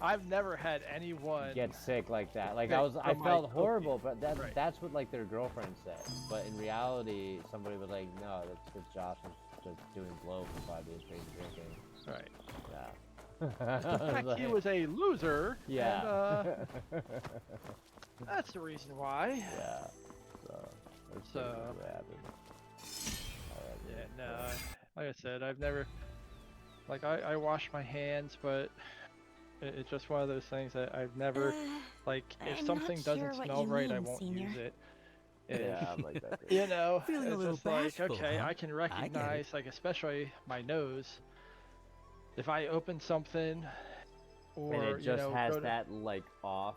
I've never had anyone get sick like that. Like, sick I from felt my horrible, but Right. that's what, like, their girlfriend said. But in reality, somebody was like, no, that's Josh was just doing blow for 5 days straight and drinking. Right. Yeah. In fact, he was a loser. Yeah. And, that's the reason why. Yeah. So, that's what happened. Yeah, no, like I said, I've never, like, I wash my hands, but it's just one of those things that I've never, like, if I'm something not sure doesn't what smell you right, I mean, won't Senior. use it. Yeah, I'm like that. You know, Feeling a it's little just like, bashful, okay, huh? I can I get recognize, like, especially my nose, if I open something, or, And it you just know, has go to- that, like, off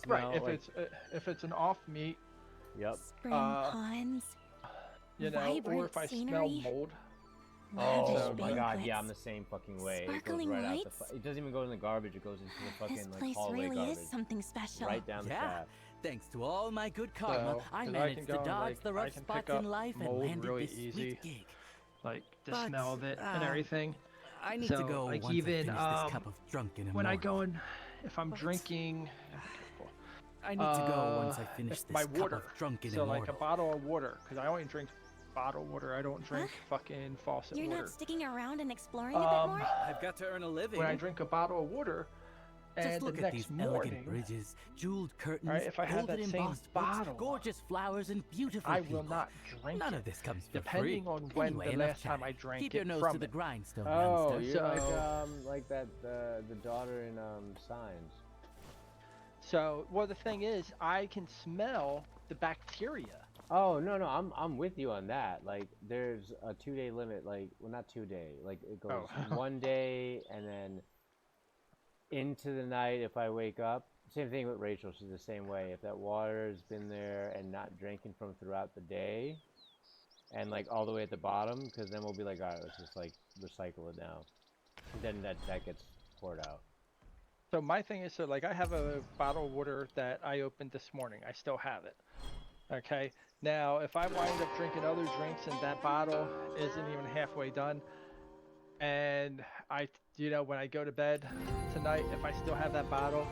smell. right, like, if it's an off meat, Yep. Spring ponds. you know, or Vibrant if I scenery. smell mold. Oh Lavish my god, yeah, banquets. I'm the same fucking way. It goes Sparkling right out lights. the. It doesn't even go in the garbage. It goes into the This fucking like place hallway really garbage. is something special. Right down the Yeah. shaft. Thanks to all my good karma, So, I 'cause managed can to go and, dodge like, the I rough can spots pick up in life and mold landed really this easy. sweet gig. Like the But, smell of it and everything. I need so, to go like once even I finish this cup of drunken when I immortal. go and if I'm drinking, I need to go once I finish this my cup water. of drunken So like a immortal. bottle of water, because I only drink bottled water. I don't drink fucking faucet You're water. not sticking around and exploring a bit more? I've got to earn a living. When I drink a bottle of water, and Just look the at next these morning, elegant bridges, jeweled curtains, Alright, if I have golden that same embossed books, bottle, gorgeous flowers, and beautiful I people. will not drink None it. of this comes for Depending free. on when Anyway, the enough last time I chatting. drank Keep it your nose from to the it. grindstone, Oh, youngster. you're like that the daughter in Signs. So, well, the thing is, I can smell the bacteria. Oh no, I'm with you on that. Like there's a 2-day limit. Like well, not 2-day. Like it goes Oh. 1 day and then into the night if I wake up. Same thing with Rachel. She's the same way. If that water's been there and not drinking from throughout the day, and like all the way at the bottom, because then we'll be like, all right, let's just like recycle it now. And then that gets poured out. So my thing is, so like I have a bottle of water that I opened this morning. I still have it. Okay. Now, if I wind up drinking other drinks and that bottle isn't even halfway done, and when I go to bed tonight, if I still have that bottle,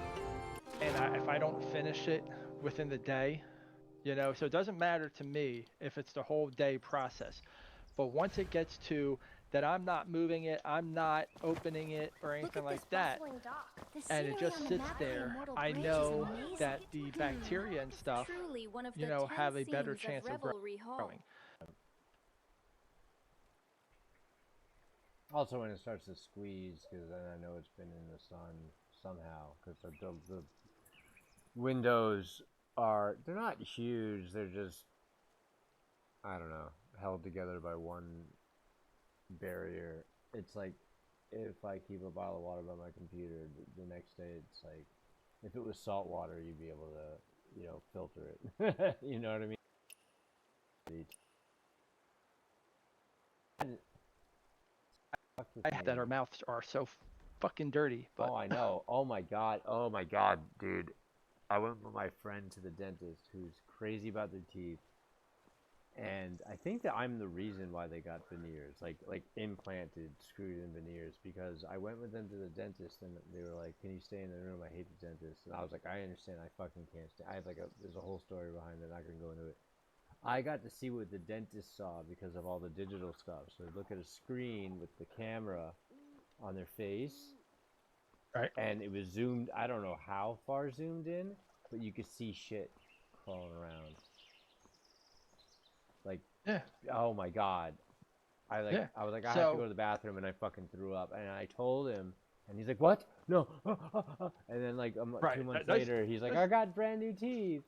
and if I don't finish it within the day, so it doesn't matter to me if it's the whole day process. But once it gets to that I'm not moving it, I'm not opening it or anything like that, and it just sits there, I know that the bacteria and stuff, have a better chance of growing. Also, when it starts to squeeze, because then I know it's been in the sun somehow, because the windows they're not huge, they're just, I don't know, held together by one barrier. It's like, if I keep a bottle of water by my computer, the next day it's like, if it was salt water, you'd be able to, filter it. You know what I mean? That our mouths are so fucking dirty. But Oh, I know. Oh my god, dude. I went with my friend to the dentist who's crazy about their teeth. And I think that I'm the reason why they got veneers, like implanted, screwed in veneers, because I went with them to the dentist and they were like, can you stay in the room? I hate the dentist. And I was like, I understand, I fucking can't stay. There's a whole story behind it, I'm not gonna go into it. I got to see what the dentist saw because of all the digital stuff. So they look at a screen with the camera on their face. Right. And it was zoomed, I don't know how far zoomed in, but you could see shit crawling around. Like, yeah. Oh my god. I was like, I have to go to the bathroom, and I fucking threw up. And I told him, and he's like, what? No. And then like 2 months later, he's like, I got brand new teeth.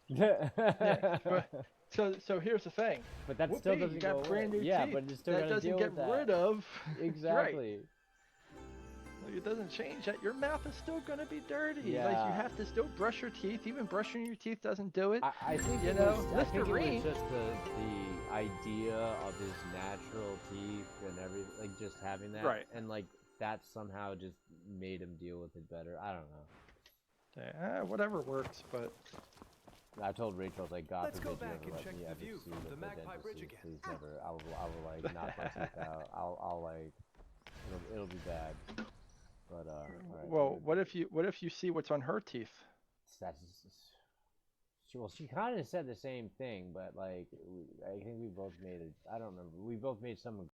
Yeah, so here's the thing. But that still doesn't go away. Brand new yeah, teeth. but it's still that gonna doesn't deal get with that. rid of. Exactly. Right. Like, it doesn't change that. Your mouth is still gonna be dirty. Yeah. Like you have to still brush your teeth. Even brushing your teeth doesn't do it. I think I think it was just the idea of his natural teeth and everything, like just having that, right? And like that somehow just made him deal with it better. I don't know. Yeah, whatever works, but. I told Rachel, I was like, God Let's forbid go back you ever and let me check ever the view see from what the Magpie dentist Bridge sees. again. Please never. I will like knock my teeth out. I'll like, it'll be bad. But right, well, what if you see what's on her teeth? She kind of said the same thing, but like I think we both made it. I don't remember. We both made some